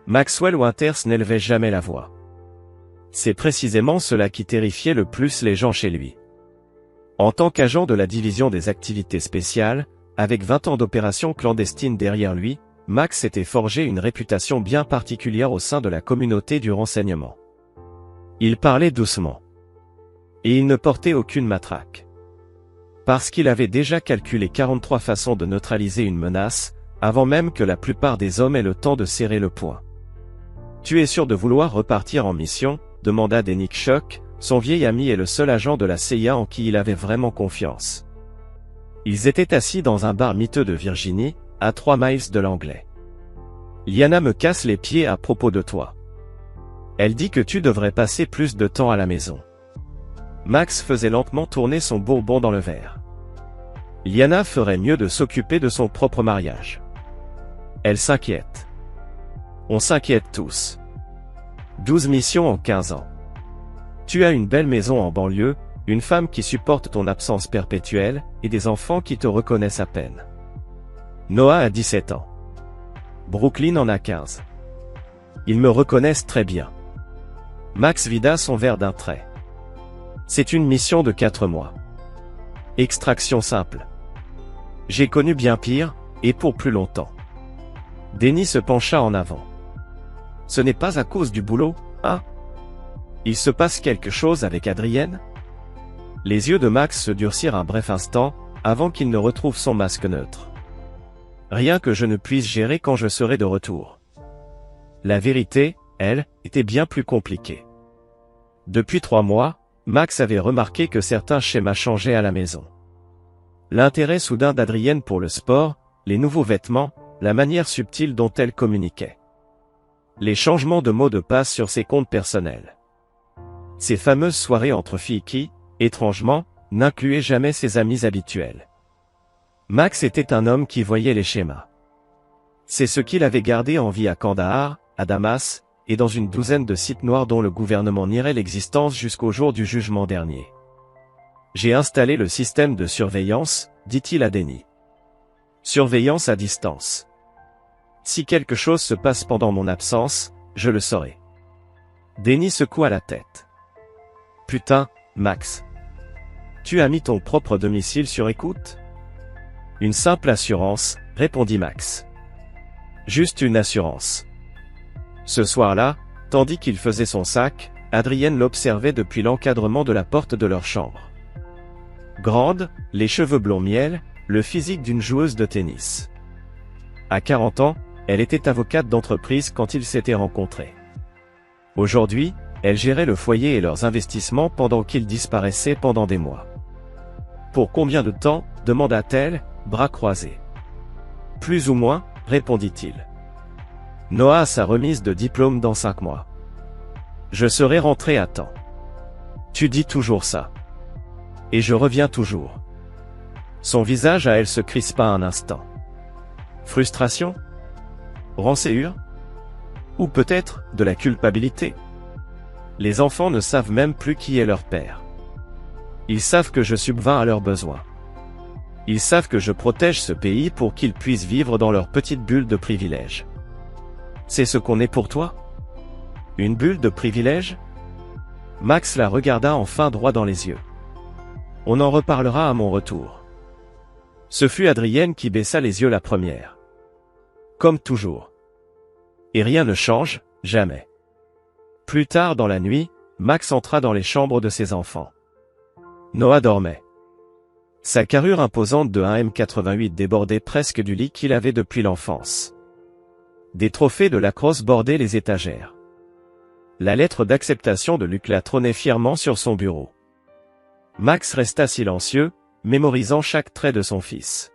Maxwell Winters n'élevait jamais la voix. C'est précisément cela qui terrifiait le plus les gens chez lui. En tant qu'agent de la division des activités spéciales, avec 20 ans d'opérations clandestines derrière lui, Max s'était forgé une réputation bien particulière au sein de la communauté du renseignement. Il parlait doucement. Et il ne portait aucune matraque. Parce qu'il avait déjà calculé 43 façons de neutraliser une menace, avant même que la plupart des hommes aient le temps de serrer le poing. « Tu es sûr de vouloir repartir en mission ?» demanda Denny Shock, son vieil ami et le seul agent de la CIA en qui il avait vraiment confiance. Ils étaient assis dans un bar miteux de Virginie, à 3 miles de l'Anglais. « Liana me casse les pieds à propos de toi. Elle dit que tu devrais passer plus de temps à la maison. » Max faisait lentement tourner son bourbon dans le verre. Liana ferait mieux de s'occuper de son propre mariage. Elle s'inquiète. On s'inquiète tous. 12 missions en 15 ans. Tu as une belle maison en banlieue, une femme qui supporte ton absence perpétuelle, et des enfants qui te reconnaissent à peine. Noah a 17 ans. Brooklyn en a 15. Ils me reconnaissent très bien. Max vida son verre d'un trait. C'est une mission de 4 mois. Extraction simple. J'ai connu bien pire, et pour plus longtemps. Denny se pencha en avant. Ce n'est pas à cause du boulot, hein? Il se passe quelque chose avec Adrienne? Les yeux de Max se durcirent un bref instant, avant qu'il ne retrouve son masque neutre. Rien que je ne puisse gérer quand je serai de retour. La vérité, elle, était bien plus compliquée. Depuis 3 mois, Max avait remarqué que certains schémas changeaient à la maison. L'intérêt soudain d'Adrienne pour le sport, les nouveaux vêtements, la manière subtile dont elle communiquait. Les changements de mots de passe sur ses comptes personnels. Ces fameuses soirées entre filles qui, étrangement, n'incluaient jamais ses amis habituels. Max était un homme qui voyait les schémas. C'est ce qu'il avait gardé en vie à Kandahar, à Damas, et dans une douzaine de sites noirs dont le gouvernement nierait l'existence jusqu'au jour du jugement dernier. J'ai installé le système de surveillance, dit-il à Denny. Surveillance à distance. Si quelque chose se passe pendant mon absence, je le saurai. Denny secoua la tête. Putain, Max. Tu as mis ton propre domicile sur écoute? Une simple assurance, répondit Max. Juste une assurance. Ce soir-là, tandis qu'il faisait son sac, Adrienne l'observait depuis l'encadrement de la porte de leur chambre. Grande, les cheveux blond miel, le physique d'une joueuse de tennis. À 40 ans, elle était avocate d'entreprise quand ils s'étaient rencontrés. Aujourd'hui, elle gérait le foyer et leurs investissements pendant qu'ils disparaissaient pendant des mois. Pour combien de temps, demanda-t-elle, bras croisés. Plus ou moins, répondit-il. Noah a sa remise de diplôme dans 5 mois. Je serai rentré à temps. Tu dis toujours ça. Et je reviens toujours. Son visage à elle se crispa un instant. Frustration? Rancœur? Ou peut-être, de la culpabilité? Les enfants ne savent même plus qui est leur père. Ils savent que je subvins à leurs besoins. Ils savent que je protège ce pays pour qu'ils puissent vivre dans leur petite bulle de privilèges. C'est ce qu'on est pour toi? Une bulle de privilèges? Max la regarda enfin droit dans les yeux. On en reparlera à mon retour. Ce fut Adrienne qui baissa les yeux la première. Comme toujours. Et rien ne change, jamais. Plus tard dans la nuit, Max entra dans les chambres de ses enfants. Noah dormait. Sa carrure imposante de 1m88 débordait presque du lit qu'il avait depuis l'enfance. Des trophées de lacrosse bordaient les étagères. La lettre d'acceptation de Lucla trônait fièrement sur son bureau. Max resta silencieux, mémorisant chaque trait de son fils.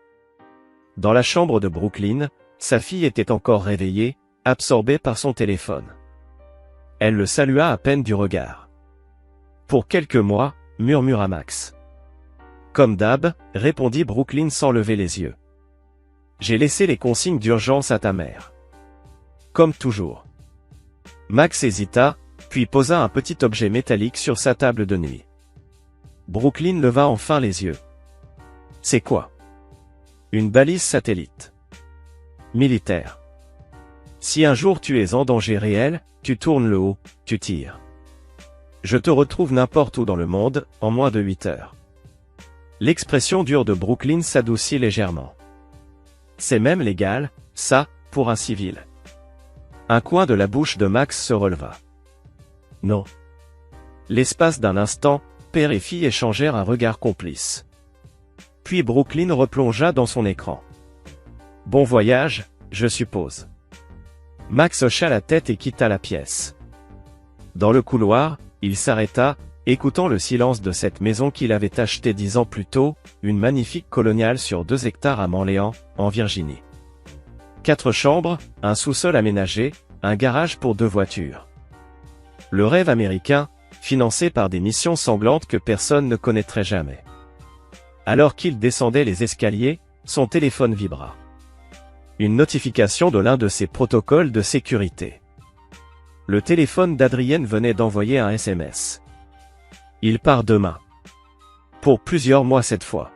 Dans la chambre de Brooklyn, sa fille était encore réveillée, absorbée par son téléphone. Elle le salua à peine du regard. Pour quelques mois, murmura Max. Comme d'hab, répondit Brooklyn sans lever les yeux. J'ai laissé les consignes d'urgence à ta mère. Comme toujours. Max hésita, puis posa un petit objet métallique sur sa table de nuit. Brooklyn leva enfin les yeux. C'est quoi? Une balise satellite. Militaire. Si un jour tu es en danger réel, tu tournes le haut, tu tires. Je te retrouve n'importe où dans le monde, en moins de 8 heures. L'expression dure de Brooklyn s'adoucit légèrement. C'est même légal, ça, pour un civil. Un coin de la bouche de Max se releva. Non. L'espace d'un instant, père et fille échangèrent un regard complice. Puis Brooklyn replongea dans son écran. Bon voyage, je suppose. Max hocha la tête et quitta la pièce. Dans le couloir, il s'arrêta, écoutant le silence de cette maison qu'il avait achetée 10 ans plus tôt, une magnifique coloniale sur 2 hectares à Manléan, en Virginie. 4 chambres, un sous-sol aménagé, un garage pour 2 voitures. Le rêve américain, financé par des missions sanglantes que personne ne connaîtrait jamais. Alors qu'il descendait les escaliers, son téléphone vibra. Une notification de l'un de ses protocoles de sécurité. Le téléphone d'Adrienne venait d'envoyer un SMS. Il part demain. Pour plusieurs mois cette fois.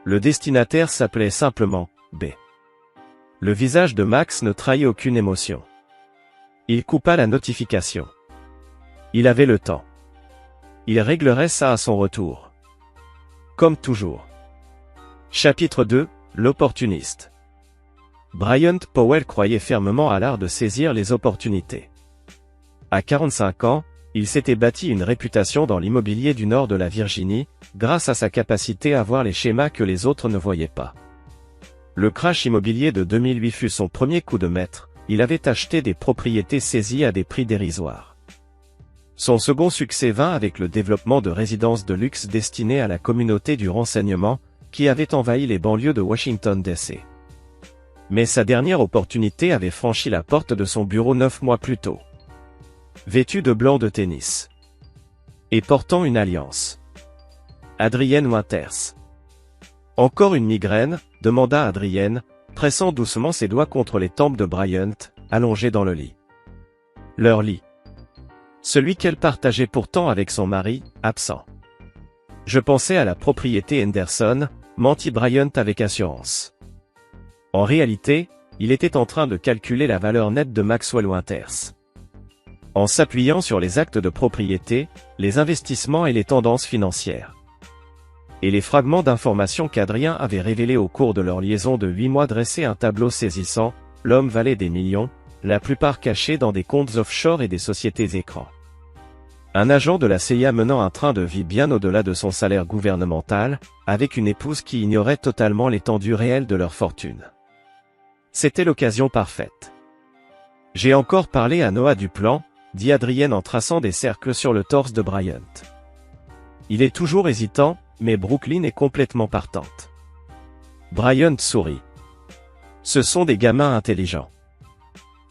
Le destinataire s'appelait simplement B. Le visage de Max ne trahit aucune émotion. Il coupa la notification. Il avait le temps. Il réglerait ça à son retour. Comme toujours. Chapitre 2, l'opportuniste. Bryant Powell croyait fermement à l'art de saisir les opportunités. À 45 ans, il s'était bâti une réputation dans l'immobilier du nord de la Virginie, grâce à sa capacité à voir les schémas que les autres ne voyaient pas. Le crash immobilier de 2008 fut son premier coup de maître, il avait acheté des propriétés saisies à des prix dérisoires. Son second succès vint avec le développement de résidences de luxe destinées à la communauté du renseignement, qui avait envahi les banlieues de Washington D.C. Mais sa dernière opportunité avait franchi la porte de son bureau 9 mois plus tôt. Vêtu de blanc de tennis. Et portant une alliance. Adrienne Winters. Encore une migraine, demanda Adrienne, pressant doucement ses doigts contre les tempes de Bryant, allongé dans le lit. Leur lit. Celui qu'elle partageait pourtant avec son mari, absent. Je pensais à la propriété Henderson, mentit Bryant avec assurance. En réalité, il était en train de calculer la valeur nette de Maxwell Winters. En s'appuyant sur les actes de propriété, les investissements et les tendances financières. Et les fragments d'informations qu'Adrien avait révélés au cours de leur liaison de 8 mois dressaient un tableau saisissant, l'homme valait des millions, la plupart cachés dans des comptes offshore et des sociétés écrans. Un agent de la CIA menant un train de vie bien au-delà de son salaire gouvernemental, avec une épouse qui ignorait totalement l'étendue réelle de leur fortune. C'était l'occasion parfaite. J'ai encore parlé à Noah du plan, dit Adrienne en traçant des cercles sur le torse de Bryant. Il est toujours hésitant, mais Brooklyn est complètement partante. Bryant sourit. Ce sont des gamins intelligents.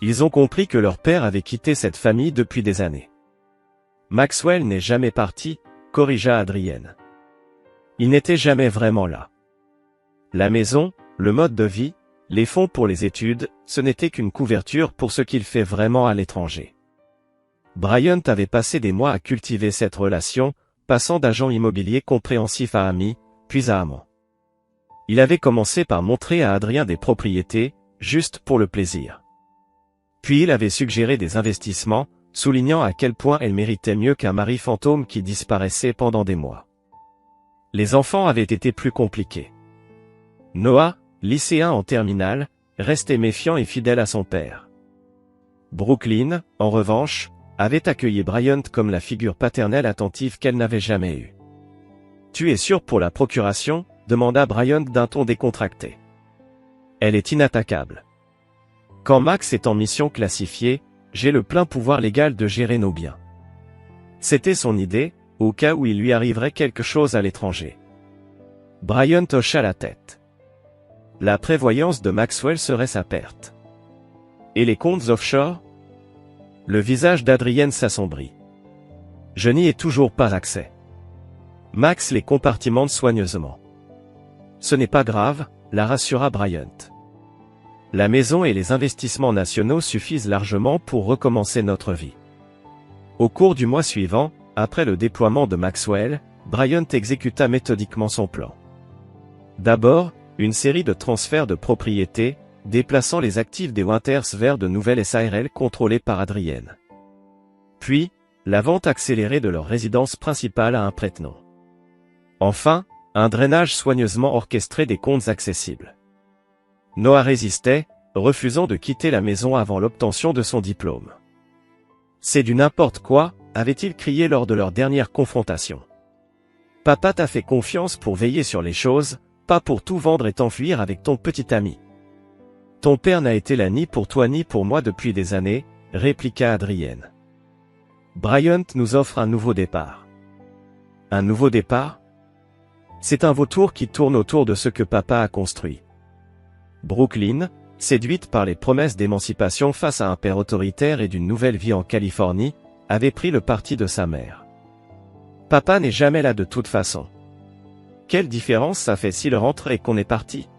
Ils ont compris que leur père avait quitté cette famille depuis des années. Maxwell n'est jamais parti, corrigea Adrienne. Il n'était jamais vraiment là. La maison, le mode de vie, les fonds pour les études, ce n'était qu'une couverture pour ce qu'il fait vraiment à l'étranger. Bryant avait passé des mois à cultiver cette relation, passant d'agent immobilier compréhensif à ami, puis à amant. Il avait commencé par montrer à Adrien des propriétés, juste pour le plaisir. Puis il avait suggéré des investissements, soulignant à quel point elle méritait mieux qu'un mari fantôme qui disparaissait pendant des mois. Les enfants avaient été plus compliqués. Noah, lycéen en terminale, restait méfiant et fidèle à son père. Brooklyn, en revanche, avait accueilli Bryant comme la figure paternelle attentive qu'elle n'avait jamais eue. « Tu es sûr pour la procuration ?» demanda Bryant d'un ton décontracté. « Elle est inattaquable. Quand Max est en mission classifiée, j'ai le plein pouvoir légal de gérer nos biens. » C'était son idée, au cas où il lui arriverait quelque chose à l'étranger. Bryant hocha la tête. La prévoyance de Maxwell serait sa perte. Et les comptes offshore? Le visage d'Adrienne s'assombrit. Je n'y ai toujours pas accès. Max les compartimente soigneusement. Ce n'est pas grave, la rassura Bryant. La maison et les investissements nationaux suffisent largement pour recommencer notre vie. Au cours du mois suivant, après le déploiement de Maxwell, Bryant exécuta méthodiquement son plan. D'abord, une série de transferts de propriétés, déplaçant les actifs des Winters vers de nouvelles SARL contrôlées par Adrienne. Puis, la vente accélérée de leur résidence principale à un prête-nom. Enfin, un drainage soigneusement orchestré des comptes accessibles. Noah résistait, refusant de quitter la maison avant l'obtention de son diplôme. C'est du n'importe quoi, avait-il crié lors de leur dernière confrontation. Papa t'a fait confiance pour veiller sur les choses, pas pour tout vendre et t'enfuir avec ton petit ami. Ton père n'a été là ni pour toi ni pour moi depuis des années, répliqua Adrienne. Bryant nous offre un nouveau départ. Un nouveau départ? C'est un vautour qui tourne autour de ce que papa a construit. Brooklyn, séduite par les promesses d'émancipation face à un père autoritaire et d'une nouvelle vie en Californie, avait pris le parti de sa mère. Papa n'est jamais là de toute façon. Quelle différence ça fait s'il rentre et qu'on est parti?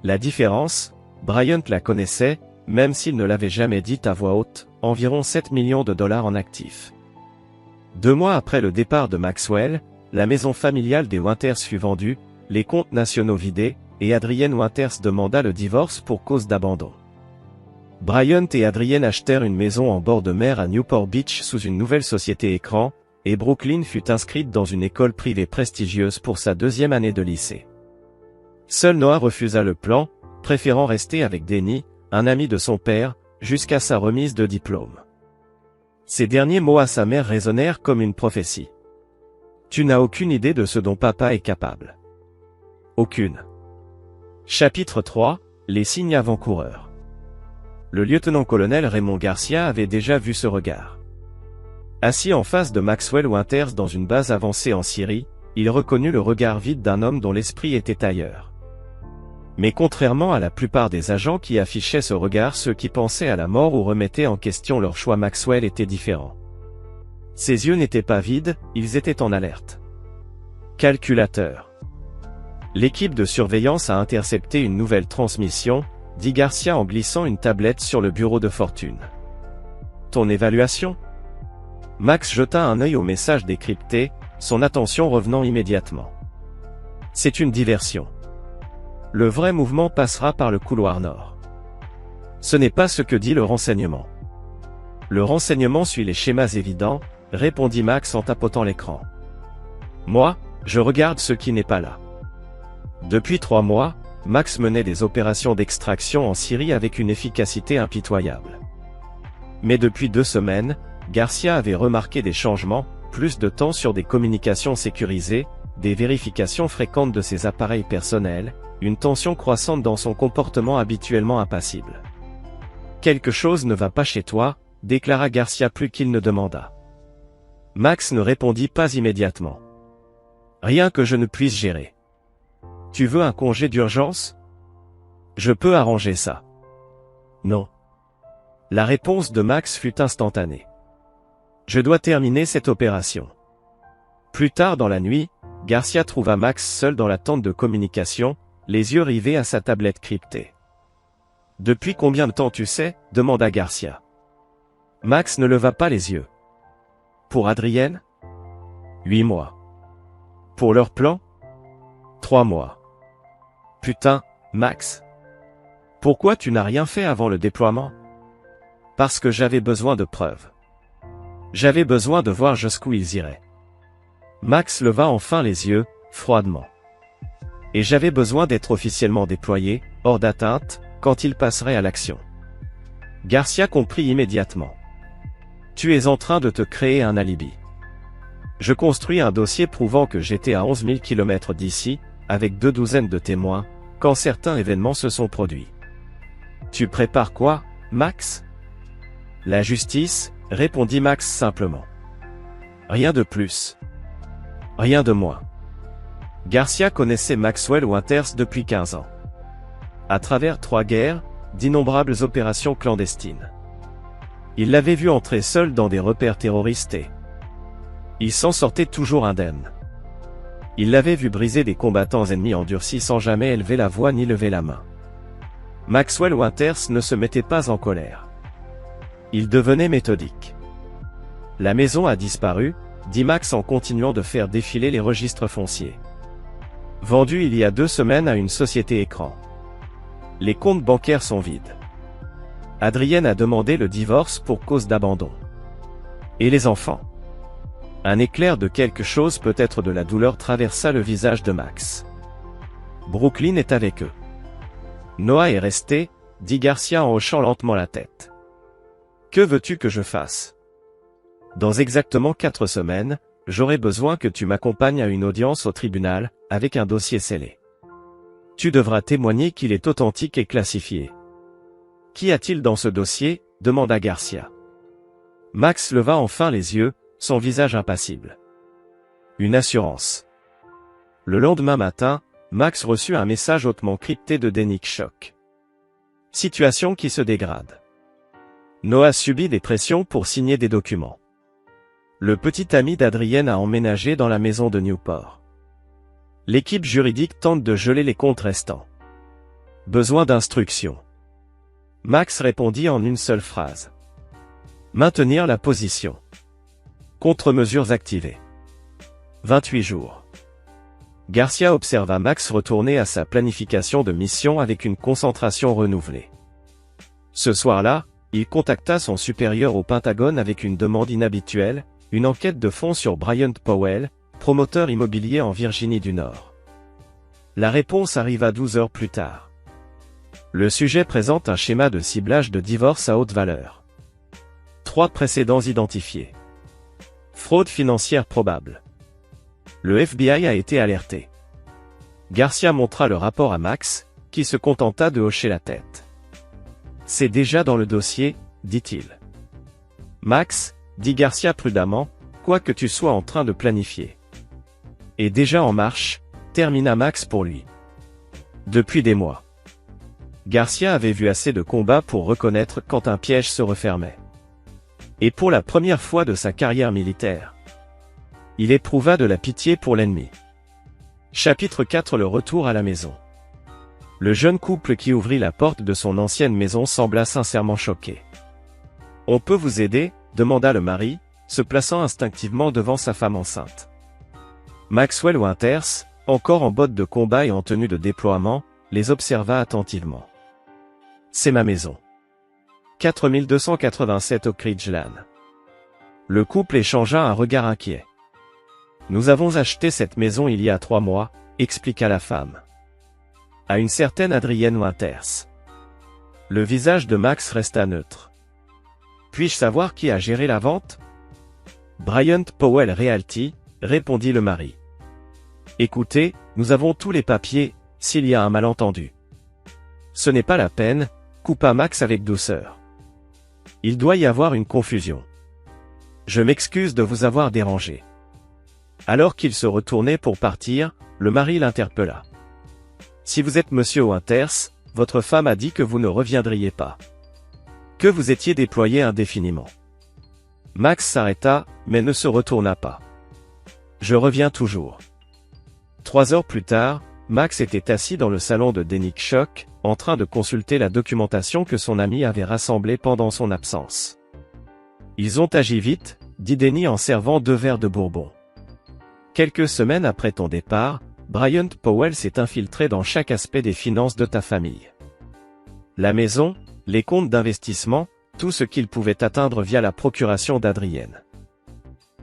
La différence, Bryant la connaissait, même s'il ne l'avait jamais dite à voix haute, environ 7 millions de dollars en actifs. 2 mois après le départ de Maxwell, la maison familiale des Winters fut vendue, les comptes nationaux vidés, et Adrienne Winters demanda le divorce pour cause d'abandon. Bryant et Adrienne achetèrent une maison en bord de mer à Newport Beach sous une nouvelle société écran, et Brooklyn fut inscrite dans une école privée prestigieuse pour sa 2e année de lycée. Seul Noah refusa le plan, préférant rester avec Denny, un ami de son père, jusqu'à sa remise de diplôme. Ces derniers mots à sa mère résonnèrent comme une prophétie. Tu n'as aucune idée de ce dont papa est capable. Aucune. Chapitre 3, les signes avant-coureurs. Le lieutenant-colonel Raymond Garcia avait déjà vu ce regard. Assis en face de Maxwell Winters dans une base avancée en Syrie, il reconnut le regard vide d'un homme dont l'esprit était ailleurs. Mais contrairement à la plupart des agents qui affichaient ce regard, ceux qui pensaient à la mort ou remettaient en question leur choix, Maxwell était différent. Ses yeux n'étaient pas vides, ils étaient en alerte. Calculateur. L'équipe de surveillance a intercepté une nouvelle transmission, dit Garcia en glissant une tablette sur le bureau de Fortune. Ton évaluation? Max jeta un œil au message décrypté, son attention revenant immédiatement. C'est une diversion. Le vrai mouvement passera par le couloir nord. Ce n'est pas ce que dit le renseignement. Le renseignement suit les schémas évidents, répondit Max en tapotant l'écran. Moi, je regarde ce qui n'est pas là. Depuis 3 mois, Max menait des opérations d'extraction en Syrie avec une efficacité impitoyable. Mais depuis 2 semaines, Garcia avait remarqué des changements, plus de temps sur des communications sécurisées, des vérifications fréquentes de ses appareils personnels, une tension croissante dans son comportement habituellement impassible. Quelque chose ne va pas chez toi, déclara Garcia plus qu'il ne demanda. Max ne répondit pas immédiatement. Rien que je ne puisse gérer. Tu veux un congé d'urgence? Je peux arranger ça. Non. La réponse de Max fut instantanée. Je dois terminer cette opération. Plus tard dans la nuit, Garcia trouva Max seul dans la tente de communication, les yeux rivés à sa tablette cryptée. Depuis combien de temps tu sais? Demanda Garcia. Max ne leva pas les yeux. Pour Adrienne? 8 mois. Pour leur plan? 3 mois. Putain, Max. Pourquoi tu n'as rien fait avant le déploiement? Parce que j'avais besoin de preuves. J'avais besoin de voir jusqu'où ils iraient. Max leva enfin les yeux, froidement. Et j'avais besoin d'être officiellement déployé, hors d'atteinte, quand ils passeraient à l'action. Garcia comprit immédiatement. Tu es en train de te créer un alibi. Je construis un dossier prouvant que j'étais à 11 000 km d'ici, avec 2 douzaines de témoins, quand certains événements se sont produits. Tu prépares quoi, Max? La justice, répondit Max simplement. Rien de plus. Rien de moins. Garcia connaissait Maxwell Winters depuis 15 ans. À travers 3 guerres, d'innombrables opérations clandestines. Il l'avait vu entrer seul dans des repères terroristes et il s'en sortait toujours indemne. Il l'avait vu briser des combattants ennemis endurcis sans jamais élever la voix ni lever la main. Maxwell Winters ne se mettait pas en colère. Il devenait méthodique. La maison a disparu, dit Max en continuant de faire défiler les registres fonciers. Vendue il y a 2 semaines à une société écran. Les comptes bancaires sont vides. Adrienne a demandé le divorce pour cause d'abandon. Et les enfants? Un éclair de quelque chose, peut-être de la douleur, traversa le visage de Max. Brooklyn est avec eux. Noah est resté, dit Garcia en hochant lentement la tête. Que veux-tu que je fasse? Dans exactement 4 semaines, j'aurai besoin que tu m'accompagnes à une audience au tribunal, avec un dossier scellé. Tu devras témoigner qu'il est authentique et classifié. Qu'y a-t-il dans ce dossier? Demanda Garcia. Max leva enfin les yeux, son visage impassible. Une assurance. Le lendemain matin, Max reçut un message hautement crypté de Denick Shock. Situation qui se dégrade. Noah subit des pressions pour signer des documents. Le petit ami d'Adrienne a emménagé dans la maison de Newport. L'équipe juridique tente de geler les comptes restants. Besoin d'instructions. Max répondit en une seule phrase. Maintenir la position. Contre-mesures activées. 28 jours. Garcia observa Max retourner à sa planification de mission avec une concentration renouvelée. Ce soir-là, il contacta son supérieur au Pentagone avec une demande inhabituelle, une enquête de fond sur Bryant Powell, promoteur immobilier en Virginie du Nord. La réponse arriva 12 heures plus tard. Le sujet présente un schéma de ciblage de divorce à haute valeur. 3 précédents identifiés. Fraude financière probable. Le FBI a été alerté. Garcia montra le rapport à Max, qui se contenta de hocher la tête. C'est déjà dans le dossier, dit-il. Max, dit Garcia prudemment, quoi que tu sois en train de planifier. Et déjà en marche, termina Max pour lui. Depuis des mois. Garcia avait vu assez de combats pour reconnaître quand un piège se refermait. Et pour la première fois de sa carrière militaire, il éprouva de la pitié pour l'ennemi. Chapitre 4. Le retour à la maison. Le jeune couple qui ouvrit la porte de son ancienne maison sembla sincèrement choqué. « On peut vous aider ?» demanda le mari, se plaçant instinctivement devant sa femme enceinte. Maxwell Winters, encore en bottes de combat et en tenue de déploiement, les observa attentivement. « C'est ma maison. 4287 Oak Ridge Lane. » Le couple échangea un regard inquiet. « Nous avons acheté cette maison il y a 3 mois, expliqua la femme. À une certaine Adrienne Winters. Le visage de Max resta neutre. Puis-je savoir qui a géré la vente? Bryant Powell Realty, répondit le mari. Écoutez, nous avons tous les papiers, s'il y a un malentendu. Ce n'est pas la peine, coupa Max avec douceur. Il doit y avoir une confusion. Je m'excuse de vous avoir dérangé. Alors qu'il se retournait pour partir, le mari l'interpella. Si vous êtes monsieur Winters, votre femme a dit que vous ne reviendriez pas. Que vous étiez déployé indéfiniment. Max s'arrêta, mais ne se retourna pas. Je reviens toujours. 3 heures plus tard, Max était assis dans le salon de Denick Shock, en train de consulter la documentation que son ami avait rassemblée pendant son absence. Ils ont agi vite, dit Denny en servant 2 verres de bourbon. Quelques semaines après ton départ, Bryant Powell s'est infiltré dans chaque aspect des finances de ta famille. La maison, les comptes d'investissement, tout ce qu'il pouvait atteindre via la procuration d'Adrienne.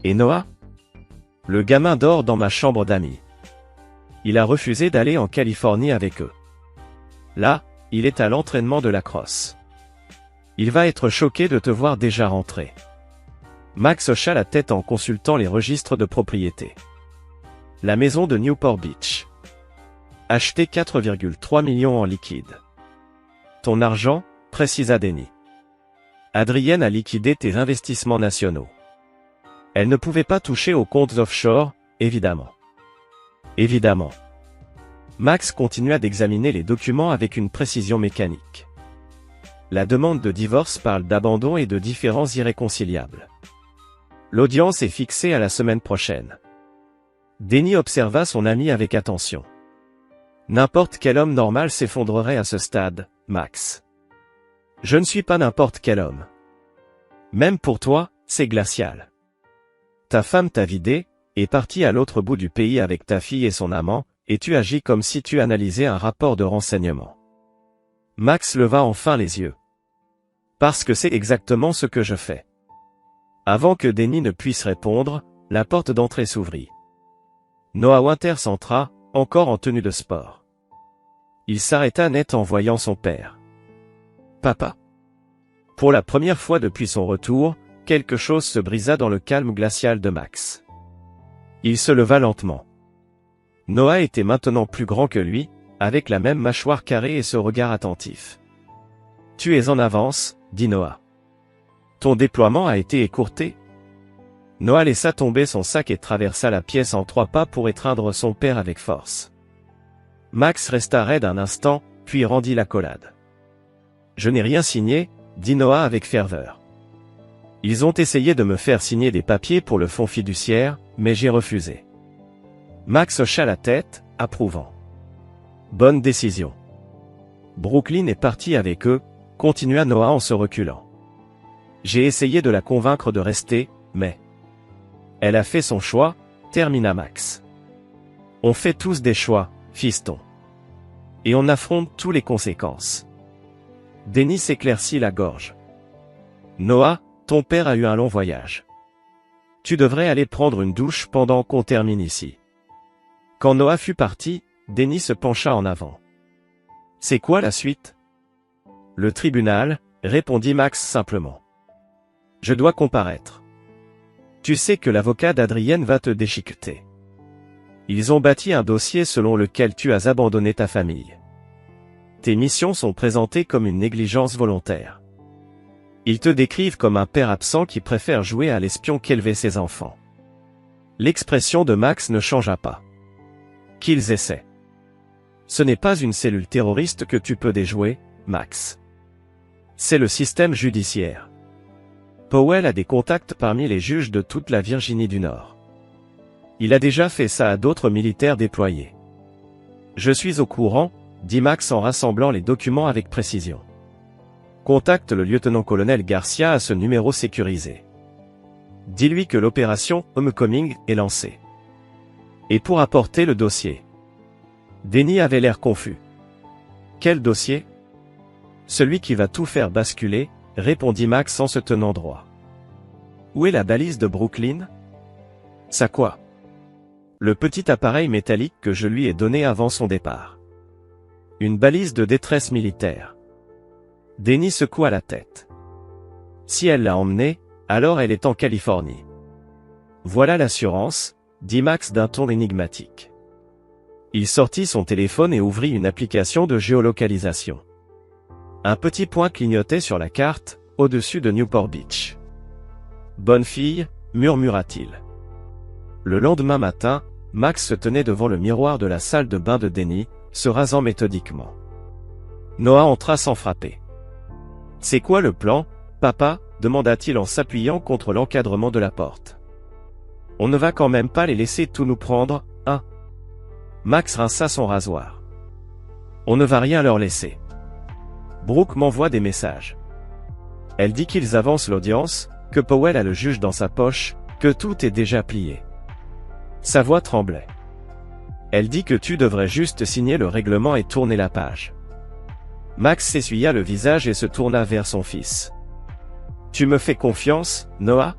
Et Noah? Le gamin dort dans ma chambre d'amis. Il a refusé d'aller en Californie avec eux. Là, il est à l'entraînement de la crosse. Il va être choqué de te voir déjà rentré. Max hocha la tête en consultant les registres de propriété. La maison de Newport Beach. Acheté 4,3 millions en liquide. Ton argent, précisa Denny. Adrienne a liquidé tes investissements nationaux. Elle ne pouvait pas toucher aux comptes offshore, évidemment. Évidemment. Max continua d'examiner les documents avec une précision mécanique. La demande de divorce parle d'abandon et de différends irréconciliables. L'audience est fixée à la semaine prochaine. Denny observa son ami avec attention. N'importe quel homme normal s'effondrerait à ce stade, Max. Je ne suis pas n'importe quel homme. Même pour toi, c'est glacial. Ta femme t'a vidé, est partie à l'autre bout du pays avec ta fille et son amant, et tu agis comme si tu analysais un rapport de renseignement. Max leva enfin les yeux. Parce que c'est exactement ce que je fais. Avant que Denny ne puisse répondre, la porte d'entrée s'ouvrit. Noah Winters entra, encore en tenue de sport. Il s'arrêta net en voyant son père. « Papa ?» Pour la première fois depuis son retour, quelque chose se brisa dans le calme glacial de Max. Il se leva lentement. Noah était maintenant plus grand que lui, avec la même mâchoire carrée et ce regard attentif. « Tu es en avance, » dit Noah. « Ton déploiement a été écourté ?» Noah laissa tomber son sac et traversa la pièce en 3 pas pour étreindre son père avec force. Max resta raide un instant, puis rendit l'accolade. « Je n'ai rien signé, » dit Noah avec ferveur. « Ils ont essayé de me faire signer des papiers pour le fonds fiduciaire, mais j'ai refusé. » Max hocha la tête, approuvant. « Bonne décision. » Brooklyn est partie avec eux, continua Noah en se reculant. « J'ai essayé de la convaincre de rester, mais... » Elle a fait son choix, termina Max. « On fait tous des choix, fiston. Et on affronte toutes les conséquences. » Denny s'éclaircit la gorge. « Noah, ton père a eu un long voyage. Tu devrais aller prendre une douche pendant qu'on termine ici. » Quand Noah fut parti, Denny se pencha en avant. « C'est quoi la suite ?»« Le tribunal, » répondit Max simplement. « Je dois comparaître. Tu sais que l'avocat d'Adrienne va te déchiqueter. Ils ont bâti un dossier selon lequel tu as abandonné ta famille. Tes missions sont présentées comme une négligence volontaire. Ils te décrivent comme un père absent qui préfère jouer à l'espion qu'élever ses enfants. » L'expression de Max ne changea pas. « Qu'ils essaient. Ce n'est pas une cellule terroriste que tu peux déjouer, Max. C'est le système judiciaire. Powell a des contacts parmi les juges de toute la Virginie du Nord. Il a déjà fait ça à d'autres militaires déployés. Je suis au courant, » dit Max en rassemblant les documents avec précision. « Contacte le lieutenant-colonel Garcia à ce numéro sécurisé. Dis-lui que l'opération Homecoming est lancée. Et pour apporter le dossier. » Denny avait l'air confus. « Quel dossier ? » Celui qui va tout faire basculer, répondit Max en se tenant droit. « Où est la balise de Brooklyn ? » Ça quoi ? Le petit appareil métallique que je lui ai donné avant son départ. Une balise de détresse militaire. Denny secoua la tête. Si elle l'a emmenée, alors elle est en Californie. Voilà l'assurance, dit Max d'un ton énigmatique. Il sortit son téléphone et ouvrit une application de géolocalisation. Un petit point clignotait sur la carte, au-dessus de Newport Beach. « Bonne fille », murmura-t-il. Le lendemain matin, Max se tenait devant le miroir de la salle de bain de Denny, se rasant méthodiquement. Noah entra sans frapper. « C'est quoi le plan, papa ?» demanda-t-il en s'appuyant contre l'encadrement de la porte. « On ne va quand même pas les laisser tout nous prendre, hein ?» Max rinça son rasoir. « On ne va rien leur laisser. Brooke m'envoie des messages. Elle dit qu'ils avancent l'audience, que Powell a le juge dans sa poche, que tout est déjà plié. » Sa voix tremblait. « Elle dit que tu devrais juste signer le règlement et tourner la page. » Max s'essuya le visage et se tourna vers son fils. « Tu me fais confiance, Noah ? »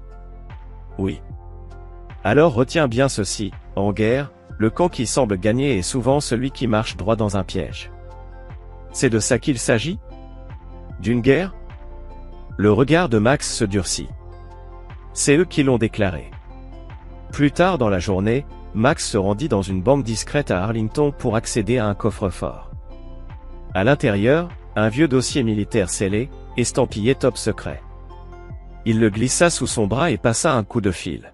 « Oui. »« Alors retiens bien ceci, en guerre, le camp qui semble gagner est souvent celui qui marche droit dans un piège. » « C'est de ça qu'il s'agit ? D'une guerre ? » Le regard de Max se durcit. « C'est eux qui l'ont déclaré. » Plus tard dans la journée, Max se rendit dans une banque discrète à Arlington pour accéder à un coffre-fort. À l'intérieur, un vieux dossier militaire scellé, estampillé top secret. Il le glissa sous son bras et passa un coup de fil.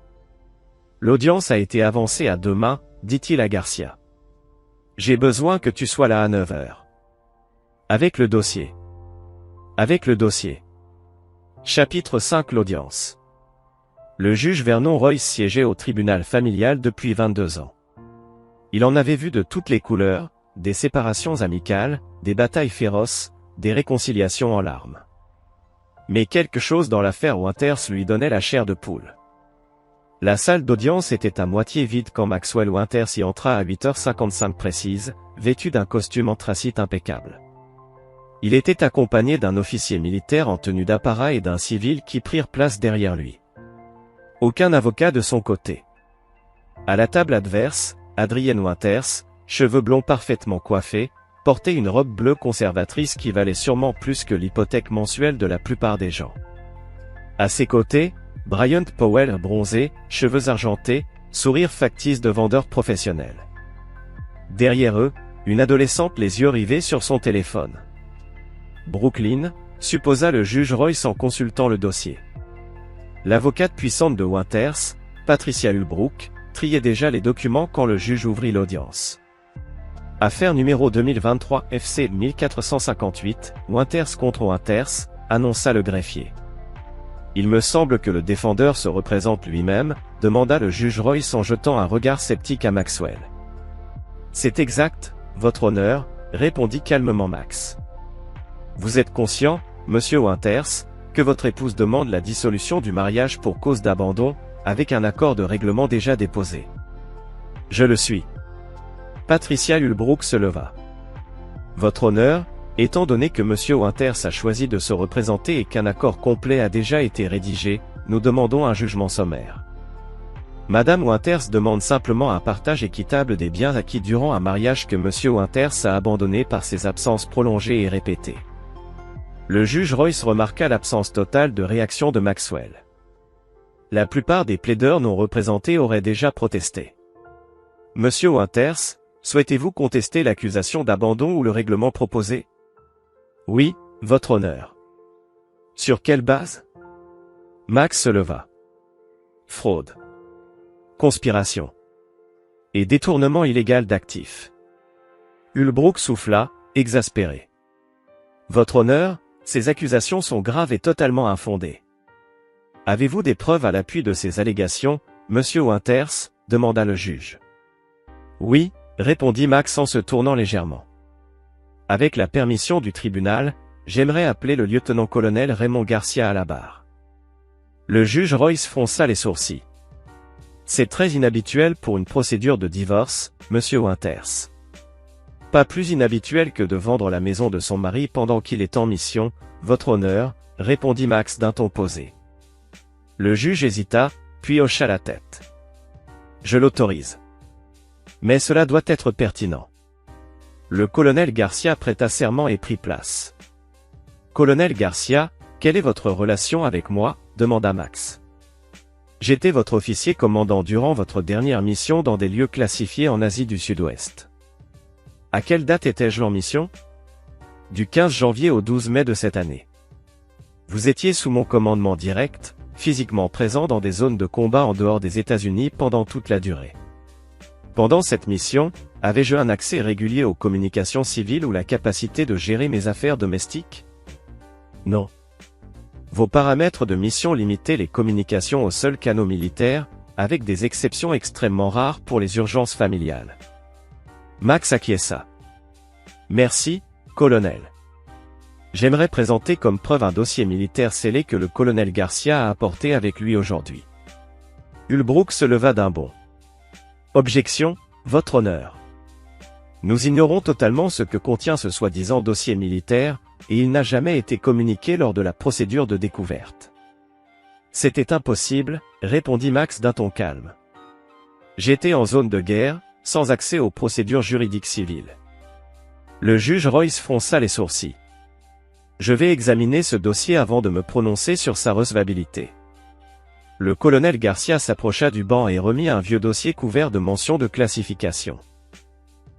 « L'audience a été avancée à demain, » dit-il à Garcia. « J'ai besoin que tu sois là à 9 heures. » Avec le dossier. Avec le dossier. Chapitre 5 L'audience. Le juge Vernon Royce siégeait au tribunal familial depuis 22 ans. Il en avait vu de toutes les couleurs, des séparations amicales, des batailles féroces, des réconciliations en larmes. Mais quelque chose dans l'affaire Winters lui donnait la chair de poule. La salle d'audience était à moitié vide quand Maxwell Winters y entra à 8h55 précise, vêtu d'un costume anthracite impeccable. Il était accompagné d'un officier militaire en tenue d'apparat et d'un civil qui prirent place derrière lui. Aucun avocat de son côté. À la table adverse, Adrienne Winters, cheveux blonds parfaitement coiffés, portait une robe bleue conservatrice qui valait sûrement plus que l'hypothèque mensuelle de la plupart des gens. À ses côtés, Bryant Powell bronzé, cheveux argentés, sourire factice de vendeur professionnel. Derrière eux, une adolescente les yeux rivés sur son téléphone. Brooklyn, supposa le juge Royce en consultant le dossier. L'avocate puissante de Winters, Patricia Ulbrook, triait déjà les documents quand le juge ouvrit l'audience. Affaire numéro 2023 FC 1458, Winters contre Winters, annonça le greffier. Il me semble que le défendeur se représente lui-même, demanda le juge Royce en jetant un regard sceptique à Maxwell. C'est exact, votre honneur, répondit calmement Max. Vous êtes conscient, monsieur Winters, que votre épouse demande la dissolution du mariage pour cause d'abandon, avec un accord de règlement déjà déposé. Je le suis. Patricia Ulbrook se leva. Votre honneur, étant donné que monsieur Winters a choisi de se représenter et qu'un accord complet a déjà été rédigé, nous demandons un jugement sommaire. Madame Winters demande simplement un partage équitable des biens acquis durant un mariage que monsieur Winters a abandonné par ses absences prolongées et répétées. Le juge Royce remarqua l'absence totale de réaction de Maxwell. La plupart des plaideurs non représentés auraient déjà protesté. Monsieur Winters, souhaitez-vous contester l'accusation d'abandon ou le règlement proposé? Oui, votre honneur. Sur quelle base? Max se leva. Fraude. Conspiration. Et détournement illégal d'actifs. Ulbrook souffla, exaspéré. Votre honneur, ces accusations sont graves et totalement infondées. Avez-vous des preuves à l'appui de ces allégations, monsieur Winters? Demanda le juge. Oui, répondit Max en se tournant légèrement. Avec la permission du tribunal, j'aimerais appeler le lieutenant-colonel Raymond Garcia à la barre. Le juge Royce fronça les sourcils. C'est très inhabituel pour une procédure de divorce, monsieur Winters. Pas plus inhabituel que de vendre la maison de son mari pendant qu'il est en mission, votre honneur, répondit Max d'un ton posé. Le juge hésita, puis hocha la tête. Je l'autorise. Mais cela doit être pertinent. Le colonel Garcia prêta serment et prit place. Colonel Garcia, quelle est votre relation avec moi? Demanda Max. J'étais votre officier commandant durant votre dernière mission dans des lieux classifiés en Asie du Sud-Ouest. À quelle date étais-je en mission? Du 15 janvier au 12 mai de cette année. Vous étiez sous mon commandement direct, physiquement présent dans des zones de combat en dehors des États-Unis pendant toute la durée. Pendant cette mission, avais-je un accès régulier aux communications civiles ou la capacité de gérer mes affaires domestiques? Non. Vos paramètres de mission limitaient les communications aux seuls canaux militaires, avec des exceptions extrêmement rares pour les urgences familiales. Max acquiesça. Merci, colonel. J'aimerais présenter comme preuve un dossier militaire scellé que le colonel Garcia a apporté avec lui aujourd'hui. Ulbrook se leva d'un bond. Objection, votre honneur. Nous ignorons totalement ce que contient ce soi-disant dossier militaire, et il n'a jamais été communiqué lors de la procédure de découverte. C'était impossible, répondit Max d'un ton calme. J'étais en zone de guerre, sans accès aux procédures juridiques civiles. Le juge Royce fronça les sourcils. Je vais examiner ce dossier avant de me prononcer sur sa recevabilité. Le colonel Garcia s'approcha du banc et remit un vieux dossier couvert de mentions de classification.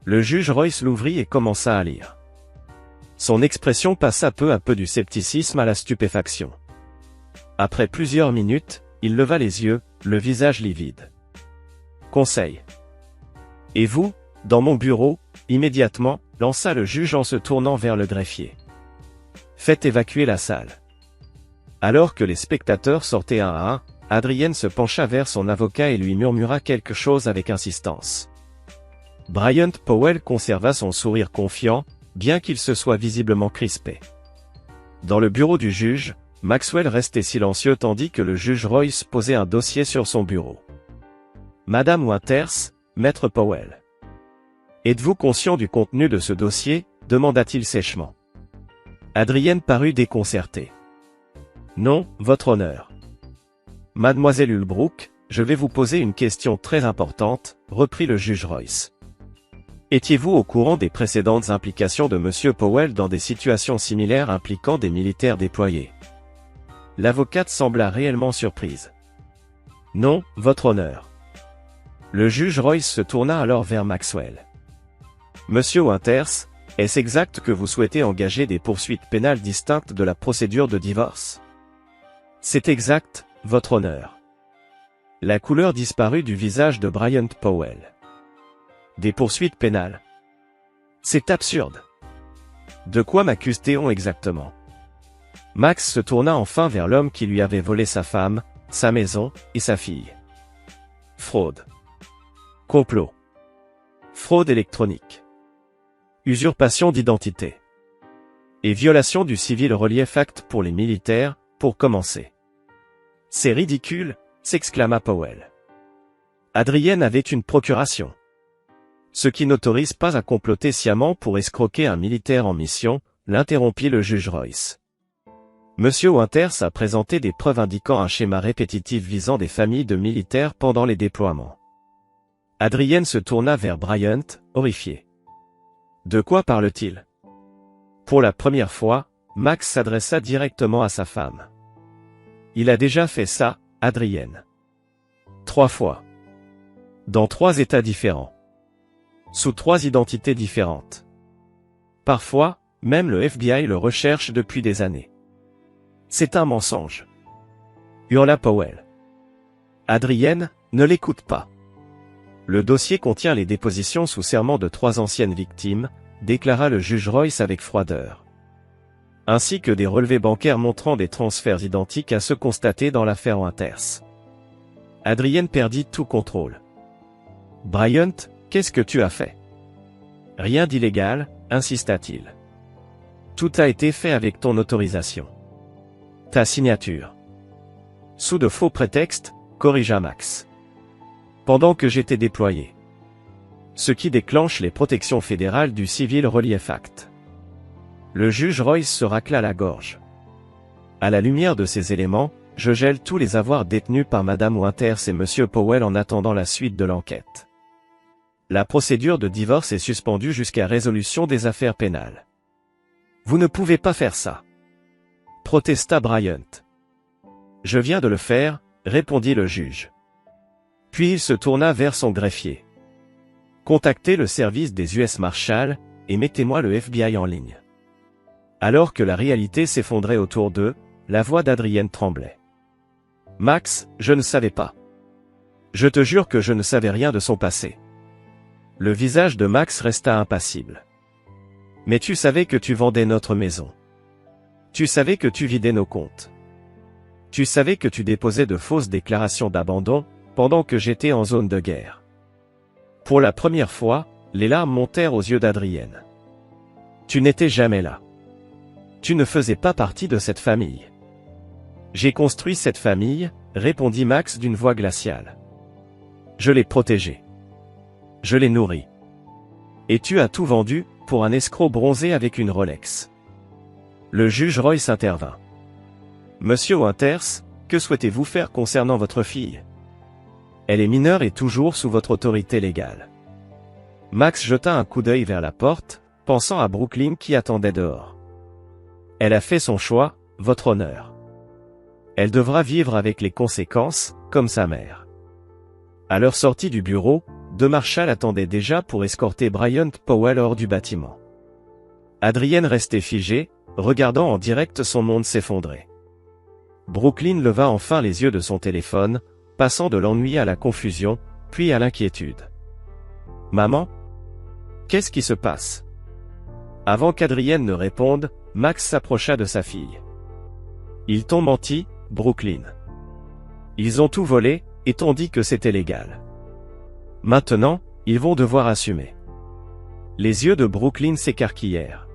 Le juge Royce l'ouvrit et commença à lire. Son expression passa peu à peu du scepticisme à la stupéfaction. Après plusieurs minutes, il leva les yeux, le visage livide. Conseil. Et vous, dans mon bureau, immédiatement, lança le juge en se tournant vers le greffier. Faites évacuer la salle. Alors que les spectateurs sortaient un à un, Adrienne se pencha vers son avocat et lui murmura quelque chose avec insistance. Bryant Powell conserva son sourire confiant, bien qu'il se soit visiblement crispé. Dans le bureau du juge, Maxwell restait silencieux tandis que le juge Royce posait un dossier sur son bureau. Madame Winters, Maître Powell. Êtes-vous conscient du contenu de ce dossier? Demanda-t-il sèchement. Adrienne parut déconcertée. Non, votre honneur. Mademoiselle Hulbrook, je vais vous poser une question très importante, reprit le juge Royce. Étiez-vous au courant des précédentes implications de M. Powell dans des situations similaires impliquant des militaires déployés? L'avocate sembla réellement surprise. Non, votre honneur. Le juge Royce se tourna alors vers Maxwell. Monsieur Winters, est-ce exact que vous souhaitez engager des poursuites pénales distinctes de la procédure de divorce? C'est exact, votre honneur. La couleur disparut du visage de Bryant Powell. Des poursuites pénales. C'est absurde. De quoi m'accuse-t-on exactement? Max se tourna enfin vers l'homme qui lui avait volé sa femme, sa maison et sa fille. Fraude. Complot. Fraude électronique. Usurpation d'identité. Et violation du Civil Relief Act pour les militaires, pour commencer. C'est ridicule, s'exclama Powell. Adrienne avait une procuration. Ce qui n'autorise pas à comploter sciemment pour escroquer un militaire en mission, l'interrompit le juge Royce. Monsieur Winters a présenté des preuves indiquant un schéma répétitif visant des familles de militaires pendant les déploiements. Adrienne se tourna vers Bryant, horrifié. De quoi parle-t-il? Pour la première fois, Max s'adressa directement à sa femme. Il a déjà fait ça, Adrienne. 3 fois. Dans 3 états différents. Sous 3 identités différentes. Parfois, même le FBI le recherche depuis des années. C'est un mensonge. Hurla Powell. Adrienne, ne l'écoute pas. Le dossier contient les dépositions sous serment de 3 anciennes victimes, déclara le juge Royce avec froideur. Ainsi que des relevés bancaires montrant des transferts identiques à ceux constatés dans l'affaire Winters. Adrienne perdit tout contrôle. Bryant, qu'est-ce que tu as fait? Rien d'illégal, insista-t-il. Tout a été fait avec ton autorisation. Ta signature. Sous de faux prétextes, corrigea Max. Pendant que j'étais déployé. Ce qui déclenche les protections fédérales du Civil Relief Act. Le juge Royce se racla la gorge. À la lumière de ces éléments, je gèle tous les avoirs détenus par Madame Winters et Monsieur Powell en attendant la suite de l'enquête. La procédure de divorce est suspendue jusqu'à résolution des affaires pénales. Vous ne pouvez pas faire ça. Protesta Bryant. Je viens de le faire, répondit le juge. Puis il se tourna vers son greffier. Contactez le service des US Marshals, et mettez-moi le FBI en ligne. Alors que la réalité s'effondrait autour d'eux, la voix d'Adrienne tremblait. Max, je ne savais pas. Je te jure que je ne savais rien de son passé. Le visage de Max resta impassible. Mais tu savais que tu vendais notre maison. Tu savais que tu vidais nos comptes. Tu savais que tu déposais de fausses déclarations d'abandon, pendant que j'étais en zone de guerre. Pour la première fois, les larmes montèrent aux yeux d'Adrienne. Tu n'étais jamais là. Tu ne faisais pas partie de cette famille. J'ai construit cette famille, répondit Max d'une voix glaciale. Je l'ai protégée. Je l'ai nourrie. Et tu as tout vendu, pour un escroc bronzé avec une Rolex. Le juge Royce intervint. Monsieur Winters, que souhaitez-vous faire concernant votre fille? Elle est mineure et toujours sous votre autorité légale. Max jeta un coup d'œil vers la porte, pensant à Brooklyn qui attendait dehors. Elle a fait son choix, votre honneur. Elle devra vivre avec les conséquences, comme sa mère. À leur sortie du bureau, 2 marshals attendaient déjà pour escorter Bryant Powell hors du bâtiment. Adrienne restait figée, regardant en direct son monde s'effondrer. Brooklyn leva enfin les yeux de son téléphone, passant de l'ennui à la confusion, puis à l'inquiétude. Maman? Qu'est-ce qui se passe? Avant qu'Adrienne ne réponde, Max s'approcha de sa fille. Ils t'ont menti, Brooklyn. Ils ont tout volé, et t'ont dit que c'était légal. Maintenant, ils vont devoir assumer. Les yeux de Brooklyn s'écarquillèrent.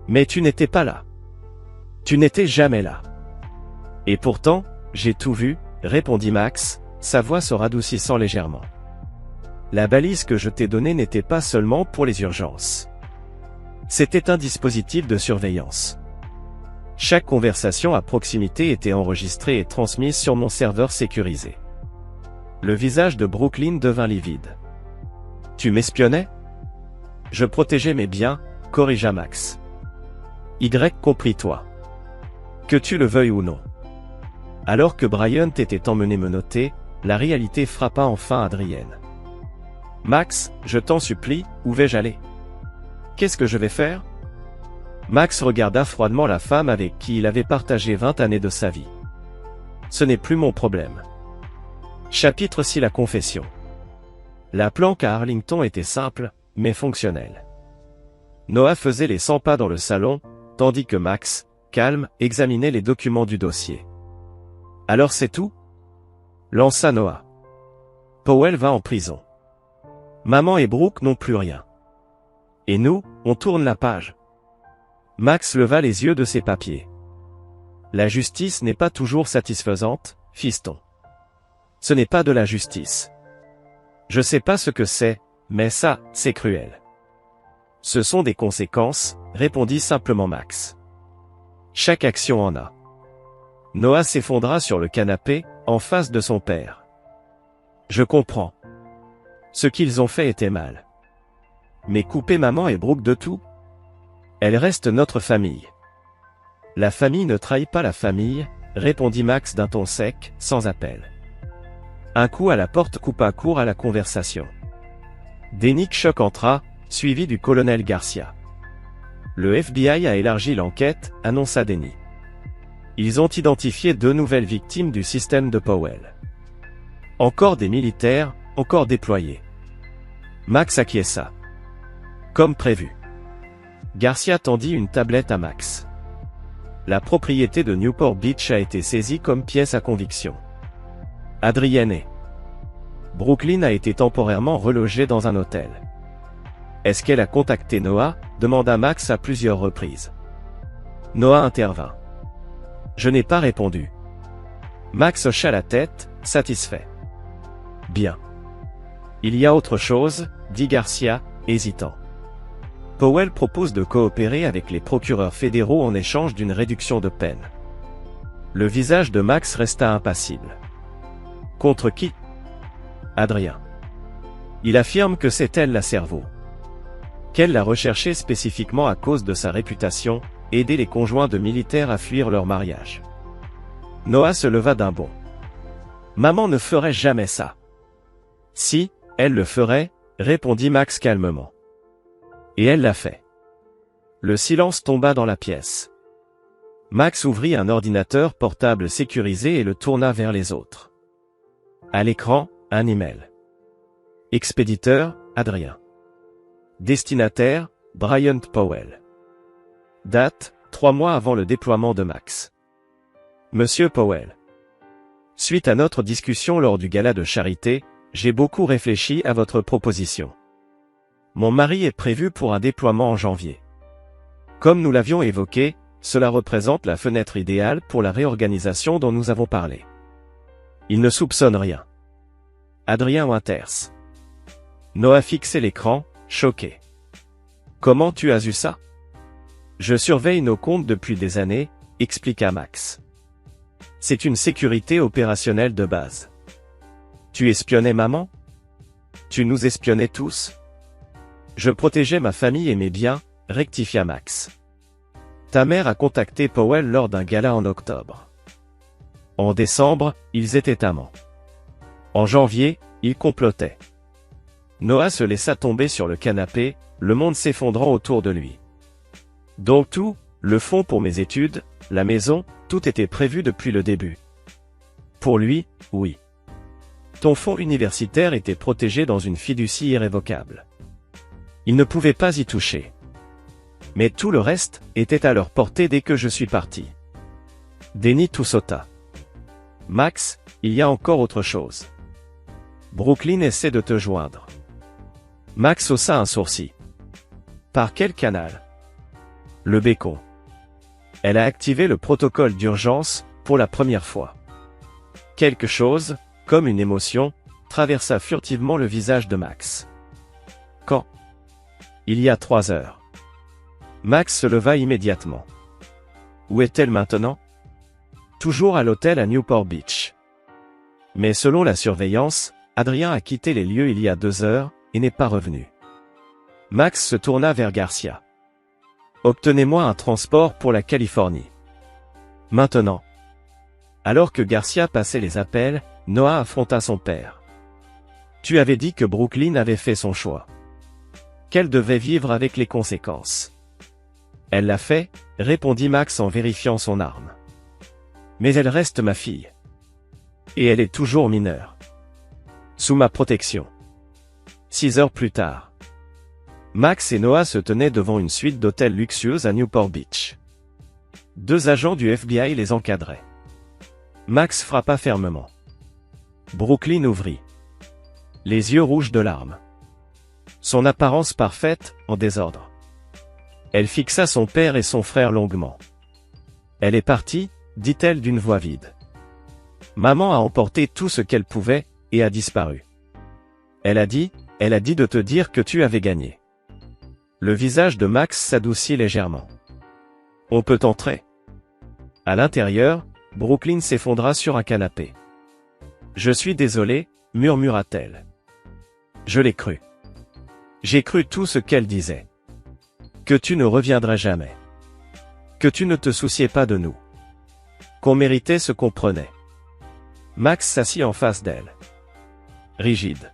Mais tu n'étais pas là. Tu n'étais jamais là. Et pourtant, j'ai tout vu, répondit Max, sa voix se radoucissant légèrement. La balise que je t'ai donnée n'était pas seulement pour les urgences. C'était un dispositif de surveillance. Chaque conversation à proximité était enregistrée et transmise sur mon serveur sécurisé. Le visage de Brooklyn devint livide. « Tu m'espionnais ?»« Je protégeais mes biens, » corrigea Max. « Y compris toi. Que tu le veuilles ou non. » Alors que Bryant était emmené menotter, la réalité frappa enfin Adrienne. « Max, je t'en supplie, où vais-je aller? Qu'est-ce que je vais faire ?» Max regarda froidement la femme avec qui il avait partagé 20 années de sa vie. « Ce n'est plus mon problème. » Chapitre 6. La confession. La planque à Arlington était simple, mais fonctionnelle. Noah faisait les 100 pas dans le salon, tandis que Max, calme, examinait les documents du dossier. « Alors c'est tout ?» lança Noah. « Powell va en prison. Maman et Brooke n'ont plus rien. Et nous, on tourne la page. » Max leva les yeux de ses papiers. « La justice n'est pas toujours satisfaisante, fiston. Ce n'est pas de la justice. Je sais pas ce que c'est, mais ça, c'est cruel. » « Ce sont des conséquences, » répondit simplement Max. « Chaque action en a. » Noah s'effondra sur le canapé, en face de son père. « Je comprends. Ce qu'ils ont fait était mal. Mais couper maman et Brooke de tout? Elle reste notre famille. » « La famille ne trahit pas la famille, » répondit Max d'un ton sec, sans appel. Un coup à la porte coupa court à la conversation. Denny Choc entra, suivi du colonel Garcia. « Le FBI a élargi l'enquête, » annonça Denny. « Ils ont identifié 2 nouvelles victimes du système de Powell. Encore des militaires, encore déployés. » Max acquiesça. Comme prévu. Garcia tendit une tablette à Max. La propriété de Newport Beach a été saisie comme pièce à conviction. Adrienne et Brooklyn a été temporairement relogée dans un hôtel. Est-ce qu'elle a contacté Noah? Demanda Max à plusieurs reprises. Noah intervint. Je n'ai pas répondu. Max hocha la tête, satisfait. Bien. Il y a autre chose, dit Garcia, hésitant. Powell propose de coopérer avec les procureurs fédéraux en échange d'une réduction de peine. Le visage de Max resta impassible. Contre qui? Adrien. Il affirme que c'est elle la cerveau. Qu'elle l'a recherché spécifiquement à cause de sa réputation, aider les conjoints de militaires à fuir leur mariage. Noah se leva d'un bond. Maman ne ferait jamais ça. Si, elle le ferait, répondit Max calmement. Et elle l'a fait. Le silence tomba dans la pièce. Max ouvrit un ordinateur portable sécurisé et le tourna vers les autres. À l'écran, un email. Expéditeur, Adrien. Destinataire, Bryant Powell. Date, 3 mois avant le déploiement de Max. Monsieur Powell. Suite à notre discussion lors du gala de charité, j'ai beaucoup réfléchi à votre proposition. Mon mari est prévu pour un déploiement en janvier. Comme nous l'avions évoqué, cela représente la fenêtre idéale pour la réorganisation dont nous avons parlé. Il ne soupçonne rien. Adrien Winters. Noah fixait l'écran, choqué. Comment tu as eu ça? Je surveille nos comptes depuis des années, expliqua Max. C'est une sécurité opérationnelle de base. Tu espionnais maman? Tu nous espionnais tous? Je protégeais ma famille et mes biens, rectifia Max. Ta mère a contacté Powell lors d'un gala en octobre. En décembre, ils étaient amants. En janvier, ils complotaient. Noah se laissa tomber sur le canapé, le monde s'effondrant autour de lui. Donc tout, le fonds pour mes études, la maison, tout était prévu depuis le début. Pour lui, oui. Ton fonds universitaire était protégé dans une fiducie irrévocable. Il ne pouvait pas y toucher. Mais tout le reste était à leur portée dès que je suis parti. Denny tout sauta. Max, il y a encore autre chose. Brooklyn essaie de te joindre. Max haussa un sourcil. Par quel canal? Le bécon. Elle a activé le protocole d'urgence, pour la première fois. Quelque chose, comme une émotion, traversa furtivement le visage de Max. Quand? Il y a 3 heures. Max se leva immédiatement. Où est-elle maintenant? Toujours à l'hôtel à Newport Beach. Mais selon la surveillance, Adrien a quitté les lieux il y a 2 heures, et n'est pas revenu. Max se tourna vers Garcia. Obtenez-moi un transport pour la Californie. Maintenant. Alors que Garcia passait les appels, Noah affronta son père. Tu avais dit que Brooklyn avait fait son choix. Qu'elle devait vivre avec les conséquences. Elle l'a fait, répondit Max en vérifiant son arme. Mais elle reste ma fille. Et elle est toujours mineure. Sous ma protection. 6 heures plus tard. Max et Noah se tenaient devant une suite d'hôtels luxueux à Newport Beach. 2 agents du FBI les encadraient. Max frappa fermement. Brooklyn ouvrit. Les yeux rouges de larmes. Son apparence parfaite, en désordre. Elle fixa son père et son frère longuement. Elle est partie, dit-elle d'une voix vide. Maman a emporté tout ce qu'elle pouvait, et a disparu. Elle a dit de te dire que tu avais gagné. Le visage de Max s'adoucit légèrement. On peut entrer. À l'intérieur, Brooklyn s'effondra sur un canapé. Je suis désolé, murmura-t-elle. Je l'ai cru. J'ai cru tout ce qu'elle disait. Que tu ne reviendrais jamais. Que tu ne te souciais pas de nous. Qu'on méritait ce qu'on prenait. Max s'assit en face d'elle. Rigide.